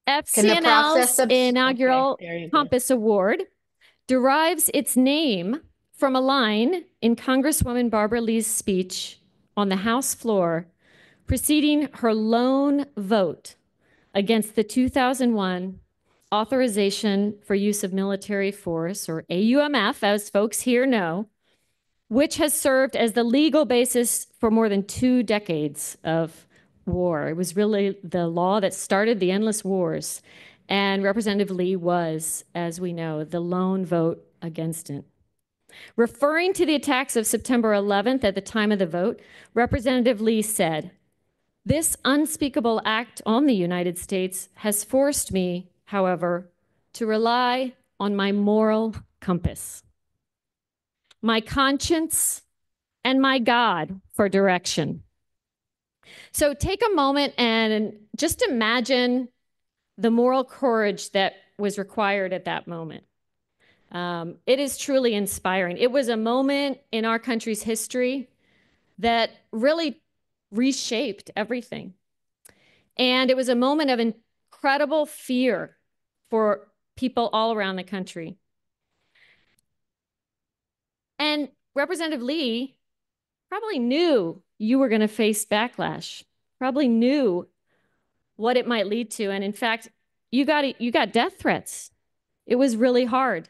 FCNL's inaugural Compass Award derives its name from a line in Congresswoman Barbara Lee's speech on the House floor preceding her lone vote against the 2001 Authorization for Use of Military Force, or AUMF, as folks here know, which has served as the legal basis for more than 2 decades of war. It was really the law that started the endless wars. And Representative Lee was, as we know, the lone vote against it. Referring to the attacks of September 11th at the time of the vote, Representative Lee said, "This unspeakable act on the United States has forced me, however, to rely on my moral compass, my conscience, and my God for direction." So take a moment and just imagine the moral courage that was required at that moment. It is truly inspiring. It was a moment in our country's history that really reshaped everything. And it was a moment of incredible fear for people all around the country. And Representative Lee probably knew you were going to face backlash, probably knew what it might lead to. And in fact, you got death threats. It was really hard.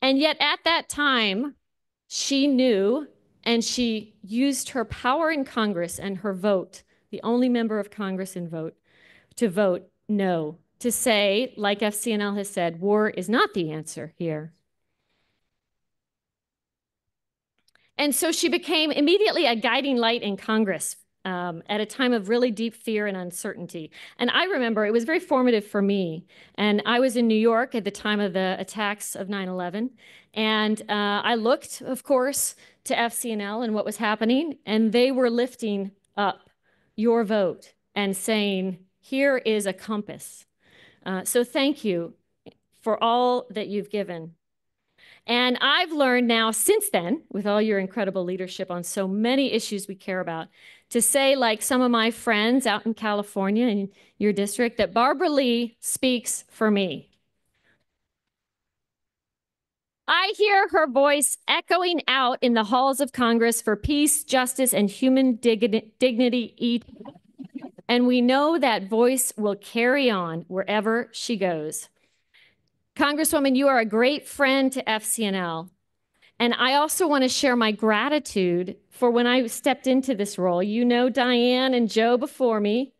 And yet at that time, she knew, and she used her power in Congress and her vote, the only member of Congress in vote, to vote no, to say, like FCNL has said, war is not the answer here. And so she became immediately a guiding light in Congress at a time of really deep fear and uncertainty. And I remember it was very formative for me. And I was in New York at the time of the attacks of 9/11. And I looked, of course, to FCNL and what was happening. And they were lifting up your vote and saying, here is a compass. So thank you for all that you've given. And I've learned now since then, with all your incredible leadership on so many issues we care about, to say, like some of my friends out in California in your district, that Barbara Lee speaks for me. I hear her voice echoing out in the halls of Congress for peace, justice, and human dignity. And we know that voice will carry on wherever she goes. Congresswoman, you are a great friend to FCNL. And I also want to share my gratitude for when I stepped into this role. You know Diane and Joe before me.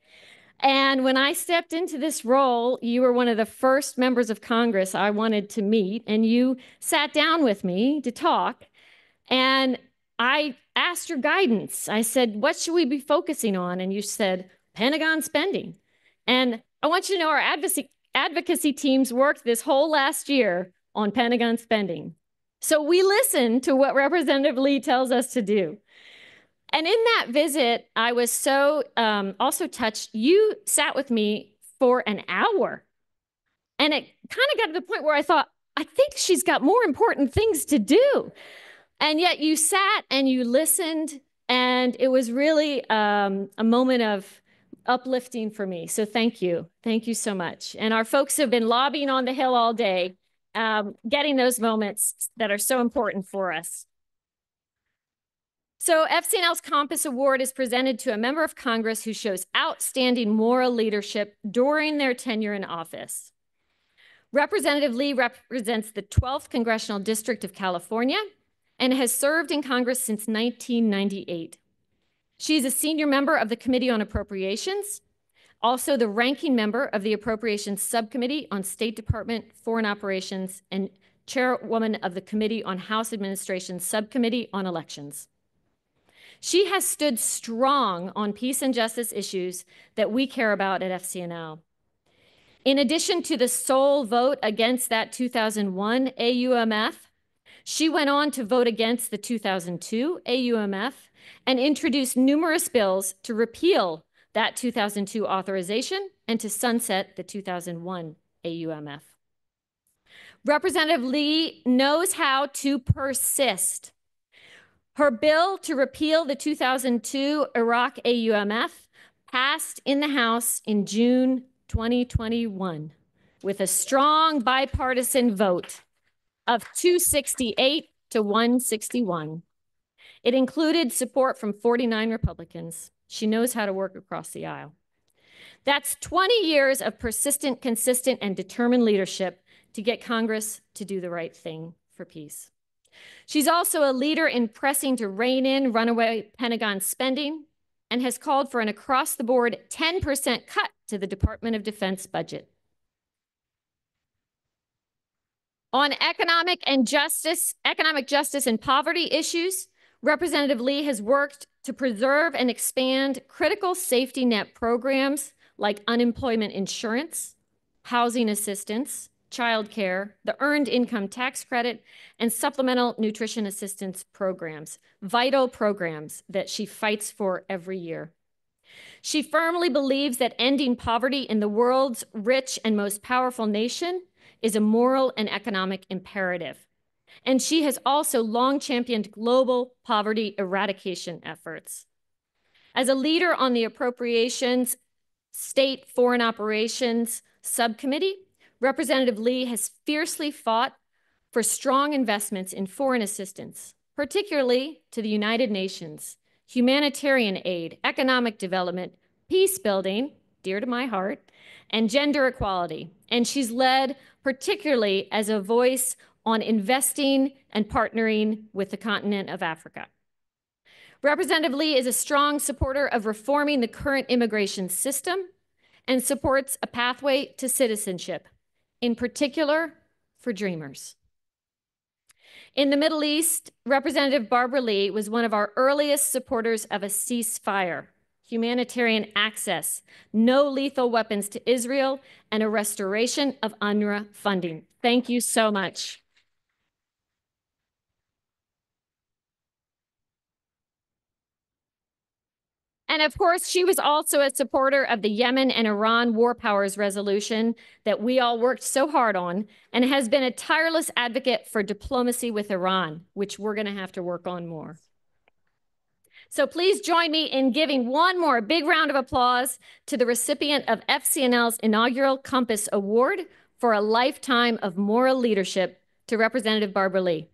And when I stepped into this role, you were one of the first members of Congress I wanted to meet. And you sat down with me to talk. And I asked your guidance. I said, what should we be focusing on? And you said, Pentagon spending. And I want you to know our advocacy teams worked this whole last year on Pentagon spending. So we listen to what Representative Lee tells us to do. And in that visit, I was so also touched. You sat with me for an hour. And it kind of got to the point where I thought, I think she's got more important things to do. And yet you sat and you listened, and it was really a moment of uplifting for me. So thank you. Thank you so much. And our folks have been lobbying on the Hill all day, getting those moments that are so important for us. So FCNL's Compass Award is presented to a member of Congress who shows outstanding moral leadership during their tenure in office. Representative Lee represents the 12th Congressional District of California and has served in Congress since 1998. She's a senior member of the Committee on Appropriations, also the ranking member of the Appropriations Subcommittee on State Department, Foreign Operations, and chairwoman of the Committee on House Administration Subcommittee on Elections. She has stood strong on peace and justice issues that we care about at FCNL. In addition to the sole vote against that 2001 AUMF, she went on to vote against the 2002 AUMF and introduced numerous bills to repeal that 2002 authorization and to sunset the 2001 AUMF. Representative Lee knows how to persist. Her bill to repeal the 2002 Iraq AUMF passed in the House in June 2021 with a strong bipartisan vote of 268 to 161. It included support from 49 Republicans. She knows how to work across the aisle. That's 20 years of persistent, consistent, and determined leadership to get Congress to do the right thing for peace. She's also a leader in pressing to rein in runaway Pentagon spending and has called for an across-the-board 10% cut to the Department of Defense budget. On economic justice and poverty issues, Representative Lee has worked to preserve and expand critical safety net programs like unemployment insurance, housing assistance, child care, the Earned Income Tax Credit, and supplemental nutrition assistance programs, vital programs that she fights for every year. She firmly believes that ending poverty in the world's rich and most powerful nation is a moral and economic imperative. And she has also long championed global poverty eradication efforts. As a leader on the Appropriations State Foreign Operations Subcommittee, Representative Lee has fiercely fought for strong investments in foreign assistance, particularly to the United Nations, humanitarian aid, economic development, peace building, dear to my heart, and gender equality. And she's led particularly as a voice on investing and partnering with the continent of Africa. Representative Lee is a strong supporter of reforming the current immigration system and supports a pathway to citizenship, in particular for Dreamers. In the Middle East, Representative Barbara Lee was one of our earliest supporters of a ceasefire, humanitarian access, no lethal weapons to Israel, and a restoration of UNRWA funding. Thank you so much. And of course, she was also a supporter of the Yemen and Iran War Powers Resolution that we all worked so hard on, and has been a tireless advocate for diplomacy with Iran, which we're going to have to work on more. So please join me in giving one more big round of applause to the recipient of FCNL's inaugural Compass Award for a lifetime of moral leadership, to Representative Barbara Lee.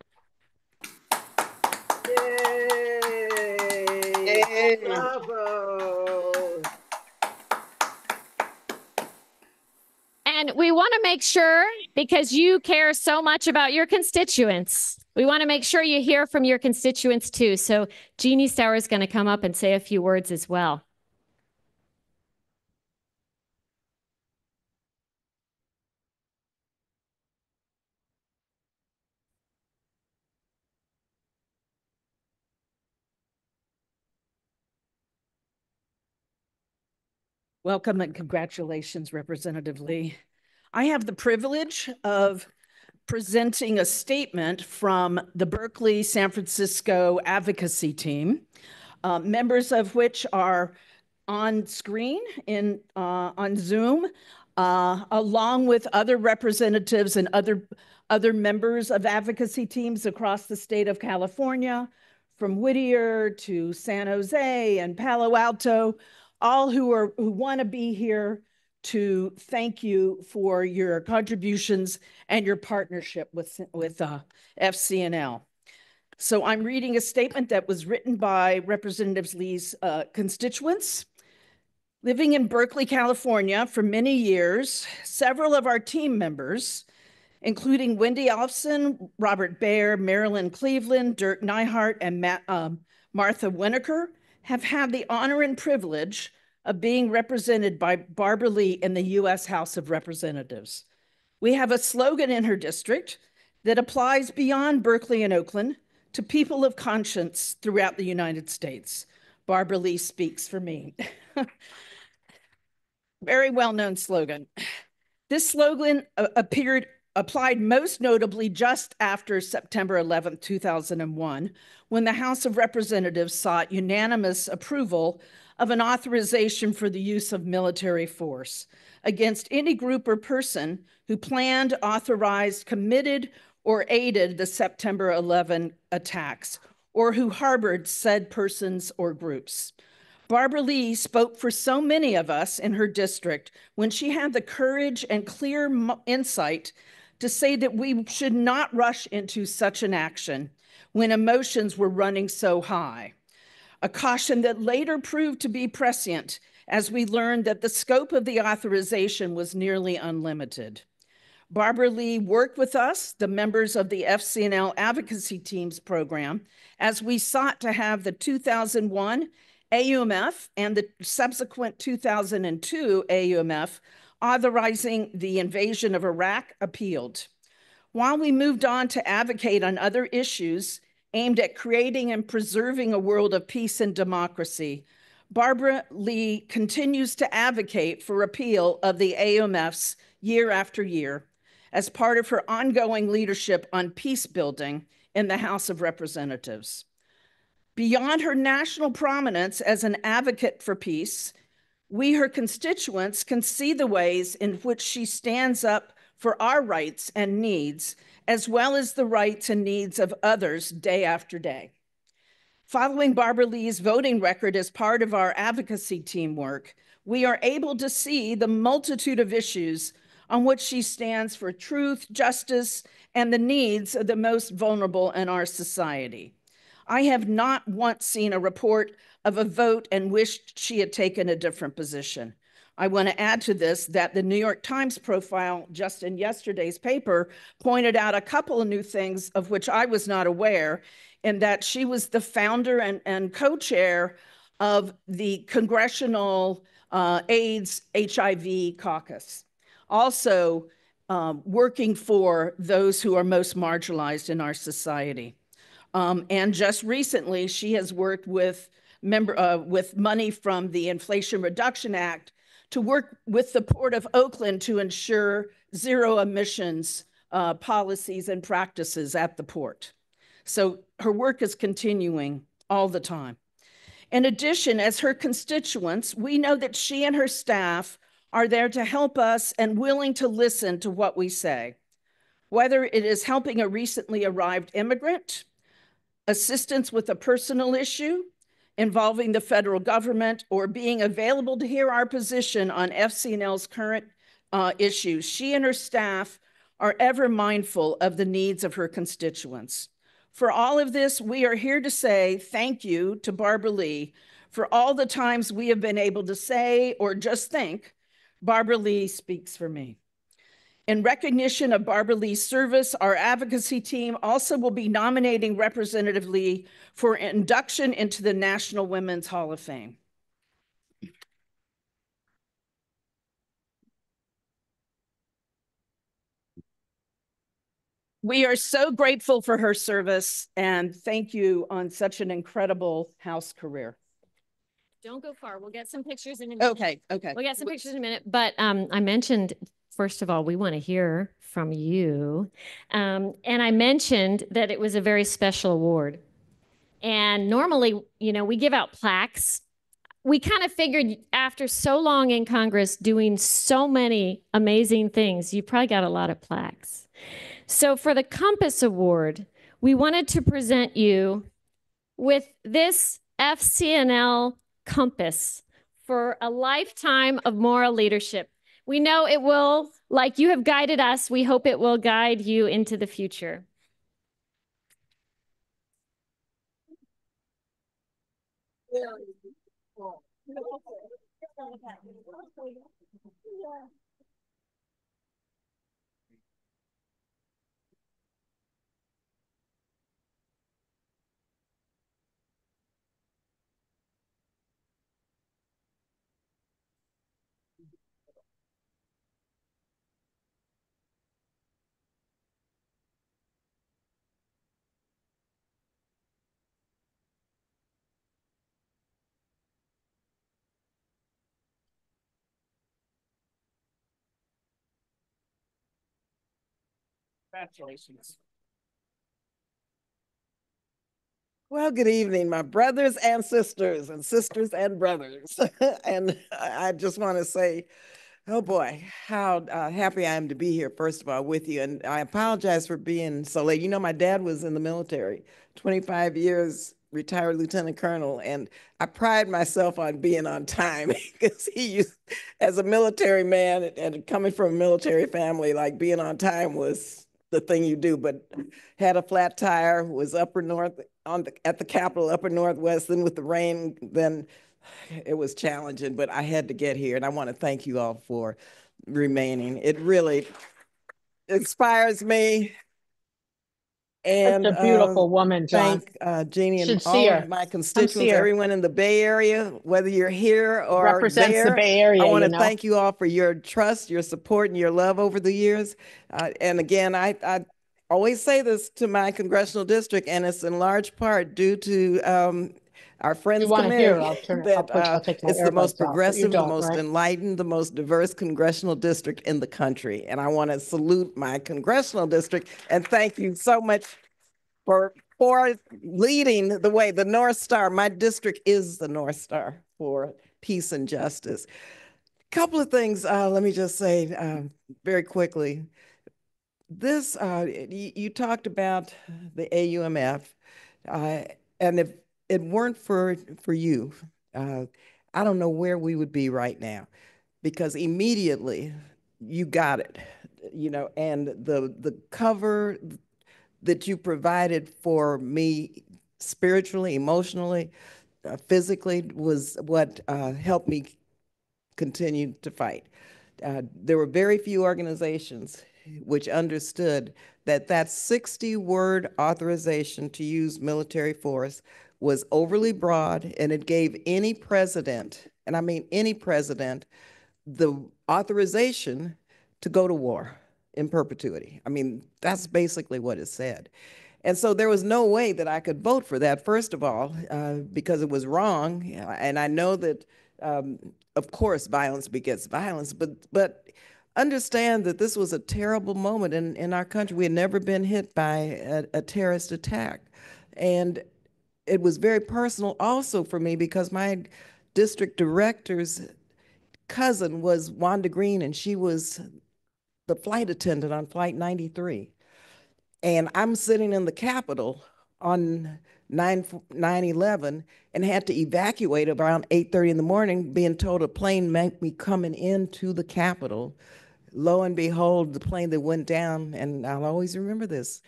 Yay! Bravo! And we want to make sure, because you care so much about your constituents, we want to make sure you hear from your constituents too. So Jeannie Sauer is going to come up and say a few words as well. Welcome and congratulations, Representative Lee. I have the privilege of presenting a statement from the Berkeley San Francisco advocacy team, members of which are on screen on Zoom, along with other representatives and other members of advocacy teams across the state of California, from Whittier to San Jose and Palo Alto, all who want to be here to thank you for your contributions and your partnership with FCNL. So I'm reading a statement that was written by Representative Lee's constituents. Living in Berkeley, California for many years, several of our team members, including Wendy Alfson, Robert Baer, Marilyn Cleveland, Dirk Neihart, and Martha Winokur, have had the honor and privilege of being represented by Barbara Lee in the U.S. House of Representatives. We have a slogan in her district that applies beyond Berkeley and Oakland to people of conscience throughout the United States. Barbara Lee speaks for me. Very well-known slogan. This slogan applied most notably just after September 11, 2001, when the House of Representatives sought unanimous approval of an authorization for the use of military force against any group or person who planned, authorized, committed, or aided the September 11 attacks, or who harbored said persons or groups. Barbara Lee spoke for so many of us in her district when she had the courage and clear insight to say that we should not rush into such an action when emotions were running so high. A caution that later proved to be prescient as we learned that the scope of the authorization was nearly unlimited. Barbara Lee worked with us, the members of the FCNL Advocacy Teams program, as we sought to have the 2001 AUMF and the subsequent 2002 AUMF authorizing the invasion of Iraq appealed. While we moved on to advocate on other issues aimed at creating and preserving a world of peace and democracy, Barbara Lee continues to advocate for repeal of the AUMFs year after year as part of her ongoing leadership on peace building in the House of Representatives. Beyond her national prominence as an advocate for peace, we, her constituents, can see the ways in which she stands up for our rights and needs, as well as the rights and needs of others day after day. Following Barbara Lee's voting record as part of our advocacy team work, we are able to see the multitude of issues on which she stands for truth, justice, and the needs of the most vulnerable in our society. I have not once seen a report of a vote and wished she had taken a different position. I want to add to this that the New York Times profile just in yesterday's paper pointed out a couple of new things of which I was not aware, in that she was the founder and co-chair of the Congressional AIDS HIV caucus. Also working for those who are most marginalized in our society. And just recently, she has worked with money from the Inflation Reduction Act to work with the Port of Oakland to ensure zero emissions policies and practices at the port. So her work is continuing all the time. In addition, as her constituents, we know that she and her staff are there to help us and willing to listen to what we say. Whether it is helping a recently arrived immigrant, assistance with a personal issue involving the federal government, or being available to hear our position on FCNL's current issues, she and her staff are ever mindful of the needs of her constituents. For all of this, we are here to say thank you to Barbara Lee for all the times we have been able to say or just think, Barbara Lee speaks for me. In recognition of Barbara Lee's service, our advocacy team also will be nominating Representative Lee for induction into the National Women's Hall of Fame. We are so grateful for her service, and thank you on such an incredible House career. Don't go far. We'll get some pictures in a minute. Okay. We'll get some pictures in a minute. But I mentioned first of all, we want to hear from you. And I mentioned that it was a very special award. And normally, we give out plaques. We kind of figured after so long in Congress doing so many amazing things, you probably got a lot of plaques. So for the Compass Award, we wanted to present you with this FCNL Compass for a lifetime of moral leadership. We know it will, like you have guided us, we hope it will guide you into the future. Congratulations. Well, good evening, my brothers and sisters and brothers. And I just want to say, oh boy, how happy I am to be here, first of all, with you. And I apologize for being so late. My dad was in the military, 25 years, retired lieutenant colonel, and I pride myself on being on time because he used, as a military man and coming from a military family, like being on time was the thing you do, but had a flat tire, was upper north at the Capitol, upper Northwest, then with the rain, then it was challenging, but I had to get here, and I want to thank you all for remaining. It really inspires me. And That's a beautiful woman, John. thank Jeannie and See all her. of my Come constituents, see her. everyone in the Bay Area, whether you're here or Represents there. the Bay Area, I want to thank you all for your trust, your support, and your love over the years. And again, I always say this to my congressional district, and it's in large part due to our Friends Committee, that it's the most progressive, the most enlightened, the most diverse congressional district in the country. And I want to salute my congressional district and thank you so much for leading the way. The North Star, my district is the North Star for peace and justice. A couple of things, let me just say very quickly. This, you talked about the AUMF, and if it weren't for you, I don't know where we would be right now, because immediately you got it, and the cover that you provided for me spiritually, emotionally, physically was what helped me continue to fight. There were very few organizations which understood that 60-word authorization to use military force was overly broad, and it gave any president, and I mean any president, the authorization to go to war in perpetuity. I mean, that's basically what it said. And so there was no way that I could vote for that, first of all, because it was wrong. And I know that, of course, violence begets violence, but understand that this was a terrible moment in our country. We had never been hit by a terrorist attack. And it was very personal also for me, because my district director's cousin was Wanda Green, and she was the flight attendant on Flight 93. And I'm sitting in the Capitol on 9/11 and had to evacuate around 8:30 in the morning, being told a plane might be coming into the Capitol. Lo and behold, the plane that went down, and I'll always remember this,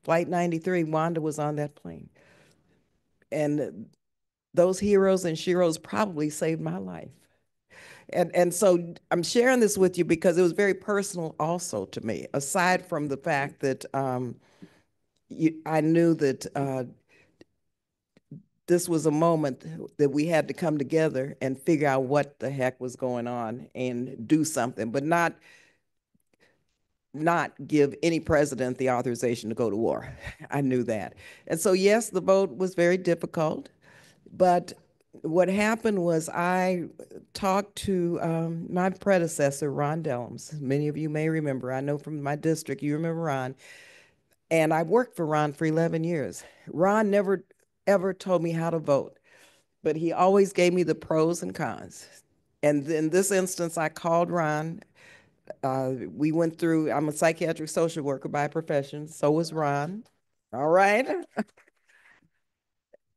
Flight 93, Wanda was on that plane. And those heroes and sheroes probably saved my life. And so I'm sharing this with you because it was very personal also to me, aside from the fact that I knew that this was a moment that we had to come together and figure out what the heck was going on and do something, but not give any president the authorization to go to war. I knew that. And so, yes, the vote was very difficult, but what happened was I talked to my predecessor, Ron Dellums. Many of you may remember. I know from my district, you remember Ron. And I worked for Ron for 11 years. Ron never, ever told me how to vote, but he always gave me the pros and cons. And in this instance, I called Ron. We went through, I'm a psychiatric social worker by profession. So was Ron. All right.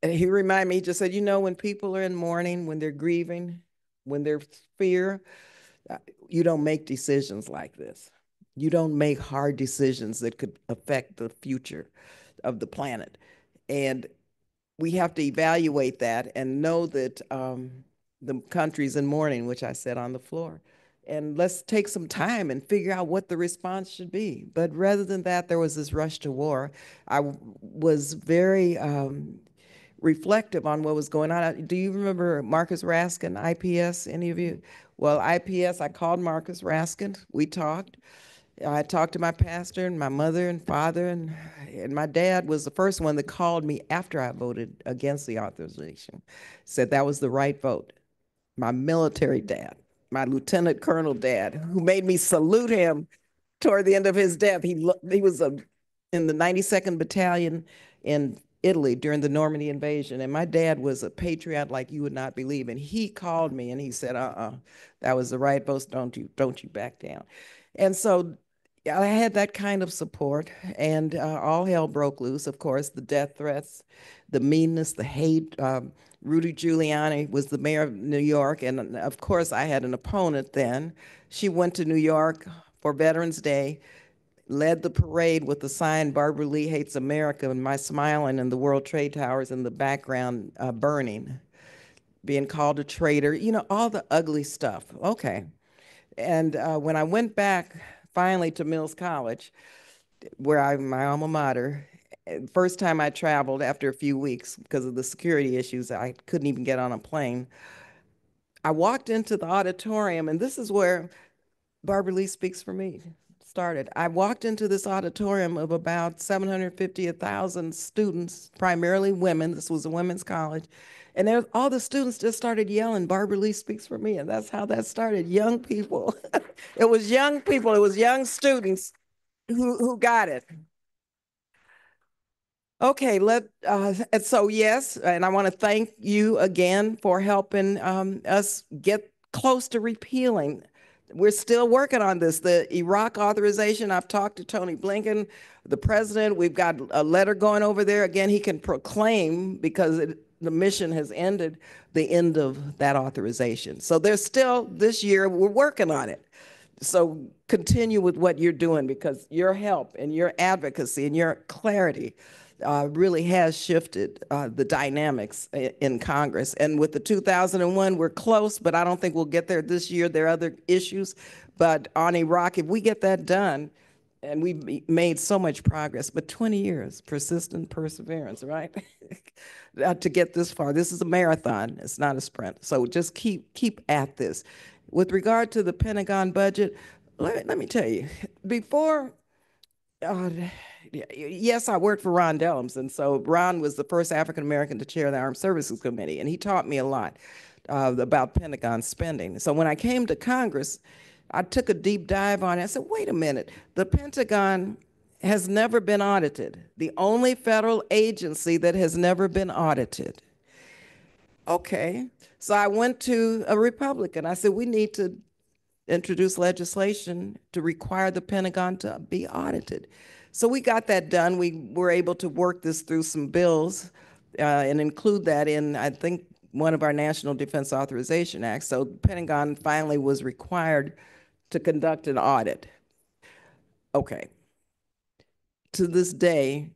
And he reminded me, he just said, you know, when people are in mourning, when they're grieving, when there's fear, you don't make decisions like this. You don't make hard decisions that could affect the future of the planet. And we have to evaluate that and know that the country's in mourning, which I said on the floor. And let's take some time and figure out what the response should be. But rather than that, there was this rush to war. I was very reflective on what was going on. Do you remember Marcus Raskin, IPS, any of you? Well, IPS, I called Marcus Raskin. We talked. I talked to my pastor and my mother and father, and my dad was the first one that called me after I voted against the authorization. Said that was the right vote. My military dad, my lieutenant colonel dad, who made me salute him toward the end of his death. He was in the 92nd Battalion in Italy during the Normandy invasion, and my dad was a patriot like you would not believe. And he called me and he said, that was the right vote. Don't you back down. And so I had that kind of support, and all hell broke loose. Of course, the death threats, the meanness, the hate. Rudy Giuliani was the mayor of New York, and of course, I had an opponent then. She went to New York for Veterans Day, led the parade with the sign, Barbara Lee Hates America, and my smiling, and the World Trade Towers in the background burning, being called a traitor, you know, all the ugly stuff. Okay. And when I went back finally to Mills College, where my alma mater, first time I traveled after a few weeks because of the security issues, I couldn't even get on a plane. I walked into the auditorium, and this is where Barbara Lee Speaks for Me started. I walked into this auditorium of about 750, 1,000 students, primarily women. This was a women's college. And all the students just started yelling, Barbara Lee Speaks for Me. And that's how that started, young people. It was young people, it was young students who got it. Okay, and so yes, and I want to thank you again for helping us get close to repealing. We're still working on this. The Iraq authorization, I've talked to Tony Blinken, the president. We've got a letter going over there. Again, he can proclaim, because the mission has ended, the end of that authorization. So there's still, this year, we're working on it. So continue with what you're doing, because your help and your advocacy and your clarity really has shifted the dynamics in Congress. And with the 2001, we're close, but I don't think we'll get there this year. There are other issues. But on Iraq, if we get that done, and we've made so much progress, but 20 years, persistent perseverance, right? To get this far. This is a marathon, it's not a sprint. So just keep at this. With regard to the Pentagon budget, let me tell you, before, yes, I worked for Ron Dellums, and so Ron was the first African-American to chair the Armed Services Committee, and he taught me a lot about Pentagon spending. So when I came to Congress, I took a deep dive on it. I said, wait a minute, the Pentagon has never been audited. The only federal agency that has never been audited. Okay, so I went to a Republican. I said, we need to introduce legislation to require the Pentagon to be audited. So we got that done. We were able to work this through some bills and include that in, I think, one of our National Defense Authorization Acts. So the Pentagon finally was required to conduct an audit. Okay. To this day,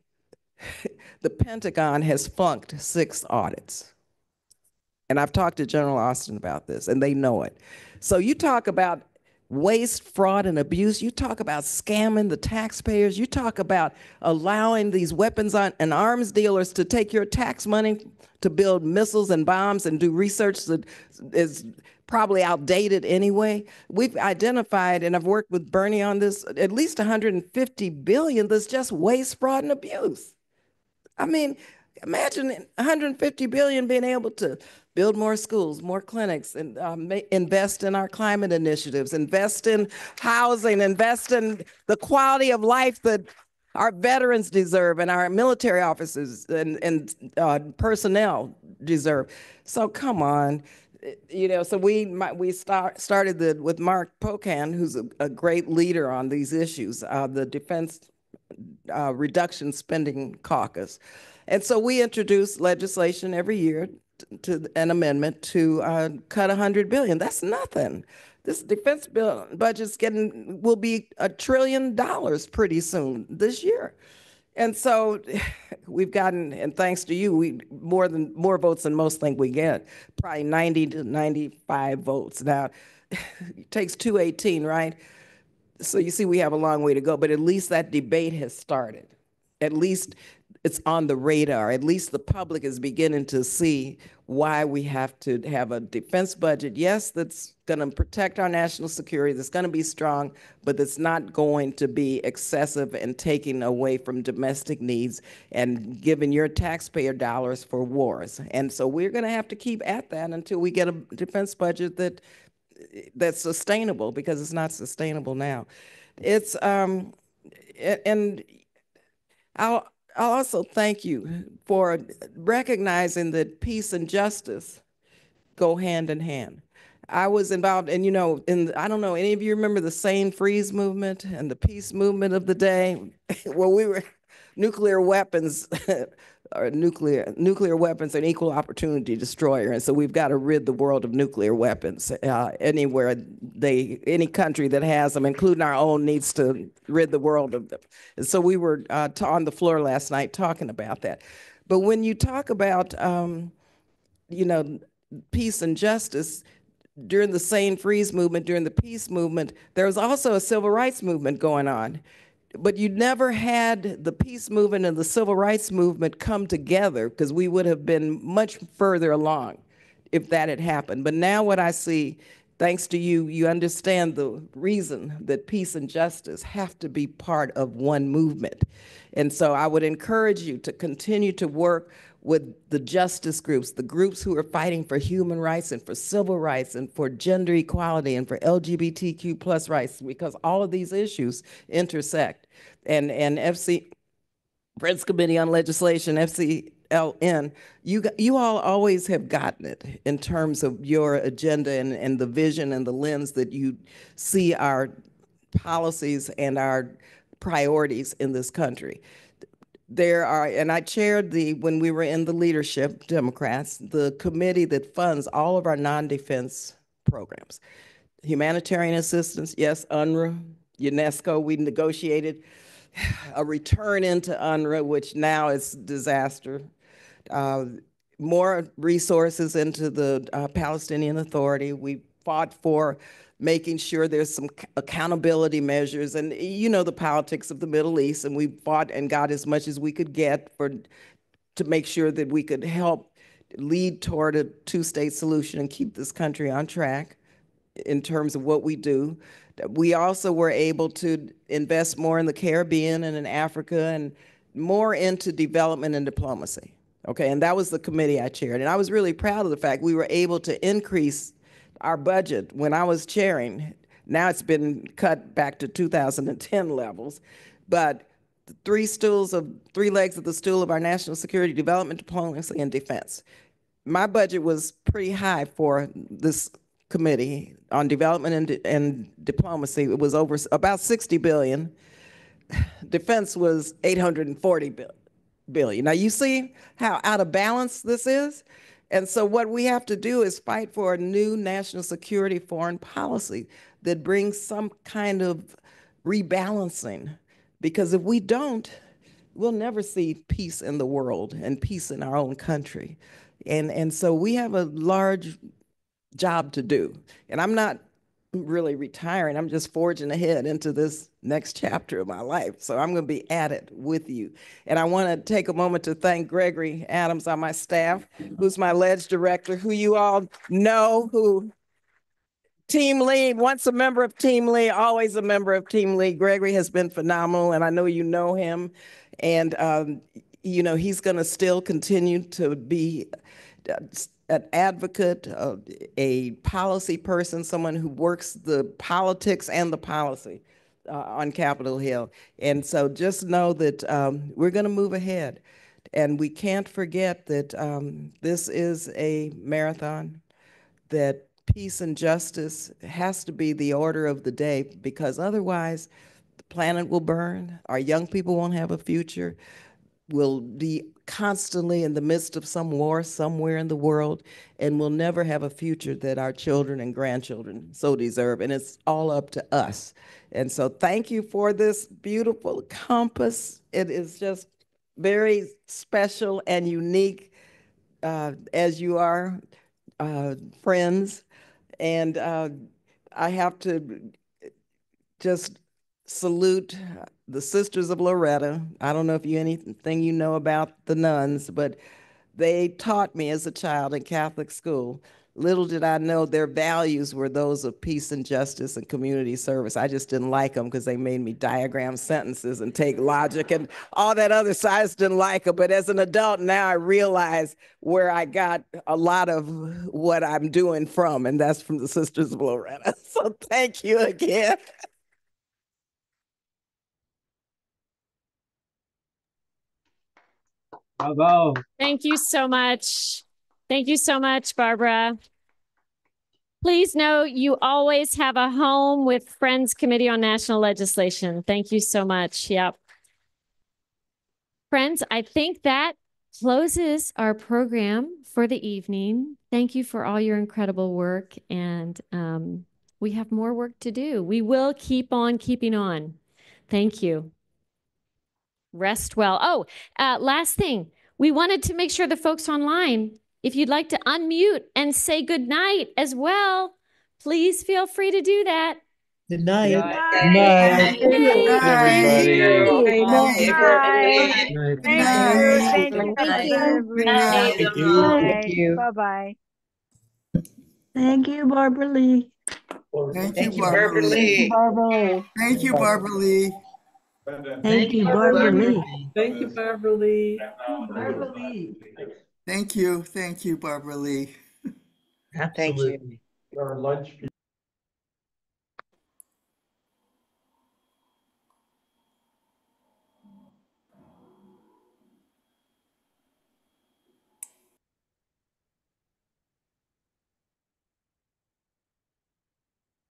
the Pentagon has flunked 6 audits. And I've talked to General Austin about this, and they know it. So you talk about waste, fraud, and abuse. You talk about scamming the taxpayers. You talk about allowing these weapons and arms dealers to take your tax money to build missiles and bombs and do research that is probably outdated anyway. We've identified, and I've worked with Bernie on this, at least $150 billion that's just waste, fraud, and abuse. I mean, Imagine 150 billion being able to build more schools, more clinics, and invest in our climate initiatives, invest in housing, invest in the quality of life that our veterans deserve and our military officers and personnel deserve. So come on. So we started with Mark Pocan, who's a great leader on these issues, the Defense Reduction Spending Caucus. And so we introduce legislation every year to an amendment to cut $100 billion. That's nothing. This defense budget's will be $1 trillion pretty soon this year. And so we've gotten, and thanks to you, more votes than most think we get, probably 90 to 95 votes. Now, it takes 218, right? So you see we have a long way to go, but at least that debate has started. At least it's on the radar. At least the public is beginning to see why we have to have a defense budget, yes, that's going to protect our national security, that's going to be strong, but that's not going to be excessive and taking away from domestic needs and giving your taxpayer dollars for wars. And so we're going to have to keep at that until we get a defense budget that's sustainable, because it's not sustainable now. It's and I'll also thank you for recognizing that peace and justice go hand in hand. I was involved, and I don't know, any of you remember the Sane Freeze movement and the peace movement of the day? Well, we were nuclear weapons, or nuclear weapons, an equal opportunity destroyer, and so we've got to rid the world of nuclear weapons. Anywhere any country that has them, including our own, needs to rid the world of them. And so we were on the floor last night talking about that. But when you talk about, peace and justice, during the Sane Freeze movement, during the peace movement, there was also a civil rights movement going on. But you never had the peace movement and the civil rights movement come together, because we would have been much further along if that had happened. But now what I see, thanks to you, you understand the reason that peace and justice have to be part of one movement. And so I would encourage you to continue to work with the justice groups, the groups who are fighting for human rights and for civil rights and for gender equality and for LGBTQ plus rights, because all of these issues intersect. And Friends Committee on Legislation, FCLN, you all always have gotten it in terms of your agenda and the vision and the lens that you see our policies and our priorities in this country. There are, and I chaired when we were in the leadership, Democrats, the committee that funds all of our non-defense programs. Humanitarian assistance, yes, UNRWA, UNESCO, we negotiated a return into UNRWA, which now is disaster. More resources into the Palestinian Authority. We fought for making sure there's some accountability measures, and the politics of the Middle East, and we fought and got as much as we could get to make sure that we could help lead toward a two-state solution and keep this country on track in terms of what we do. We also were able to invest more in the Caribbean and in Africa and more into development and diplomacy. Okay, and that was the committee I chaired. And I was really proud of the fact we were able to increase our budget when I was chairing. Now it's been cut back to 2010 levels, but the three legs of the stool of our national security, development, diplomacy, and defense. My budget was pretty high for this committee on development and diplomacy. It was about 60 billion. Defense was 840 billion. Now you see how out of balance this is? And so what we have to do is fight for a new national security foreign policy that brings some kind of rebalancing. Because if we don't, we'll never see peace in the world and peace in our own country. And so we have a large job to do. And I'm not really retiring. I'm just forging ahead into this next chapter of my life. So I'm going to be at it with you. And I want to take a moment to thank Gregory Adams on my staff, who's my ledge director, who you all know, who Team Lead, once a member of Team Lead, always a member of Team Lead. Gregory has been phenomenal, and I know you know him. And you know, he's going to still continue to be an advocate, a policy person, someone who works the politics and the policy on Capitol Hill. And so just know that we're going to move ahead. And we can't forget that this is a marathon, that peace and justice has to be the order of the day, because otherwise the planet will burn, our young people won't have a future, we'll be constantly in the midst of some war somewhere in the world, and we'll never have a future that our children and grandchildren so deserve. And it's all up to us. And so thank you for this beautiful compass. It is just very special and unique, as you are friends. And I have to just salute the Sisters of Loretta. I don't know if anything you know about the nuns, but they taught me as a child in Catholic school. Little did I know their values were those of peace and justice and community service. I just didn't like them because they made me diagram sentences and take logic and all that other side. I just didn't like them. But as an adult now, I realize where I got a lot of what I'm doing from, and that's from the Sisters of Loretta. So thank you again. Bravo. Thank you so much. Thank you so much, Barbara. Please know you always have a home with Friends Committee on National Legislation. Thank you so much. Yep. Friends, I think that closes our program for the evening. Thank you for all your incredible work, and we have more work to do. We will keep on keeping on. Thank you. Rest well. Oh, last thing. We wanted to make sure the folks online, if you'd like to unmute and say good night as well, please feel free to do that. Good night. Good night. Good night. Everybody. Good night. Thank you, Thank you. Bye-bye. Thank you, Barbara Lee. Thank you, Barbara Lee. Thank you, Barbara Lee. Thank you, Barbara Lee. Thank you, Barbara Lee. Barbara Lee. Thank you, Barbara Lee. Absolutely. Our lunch.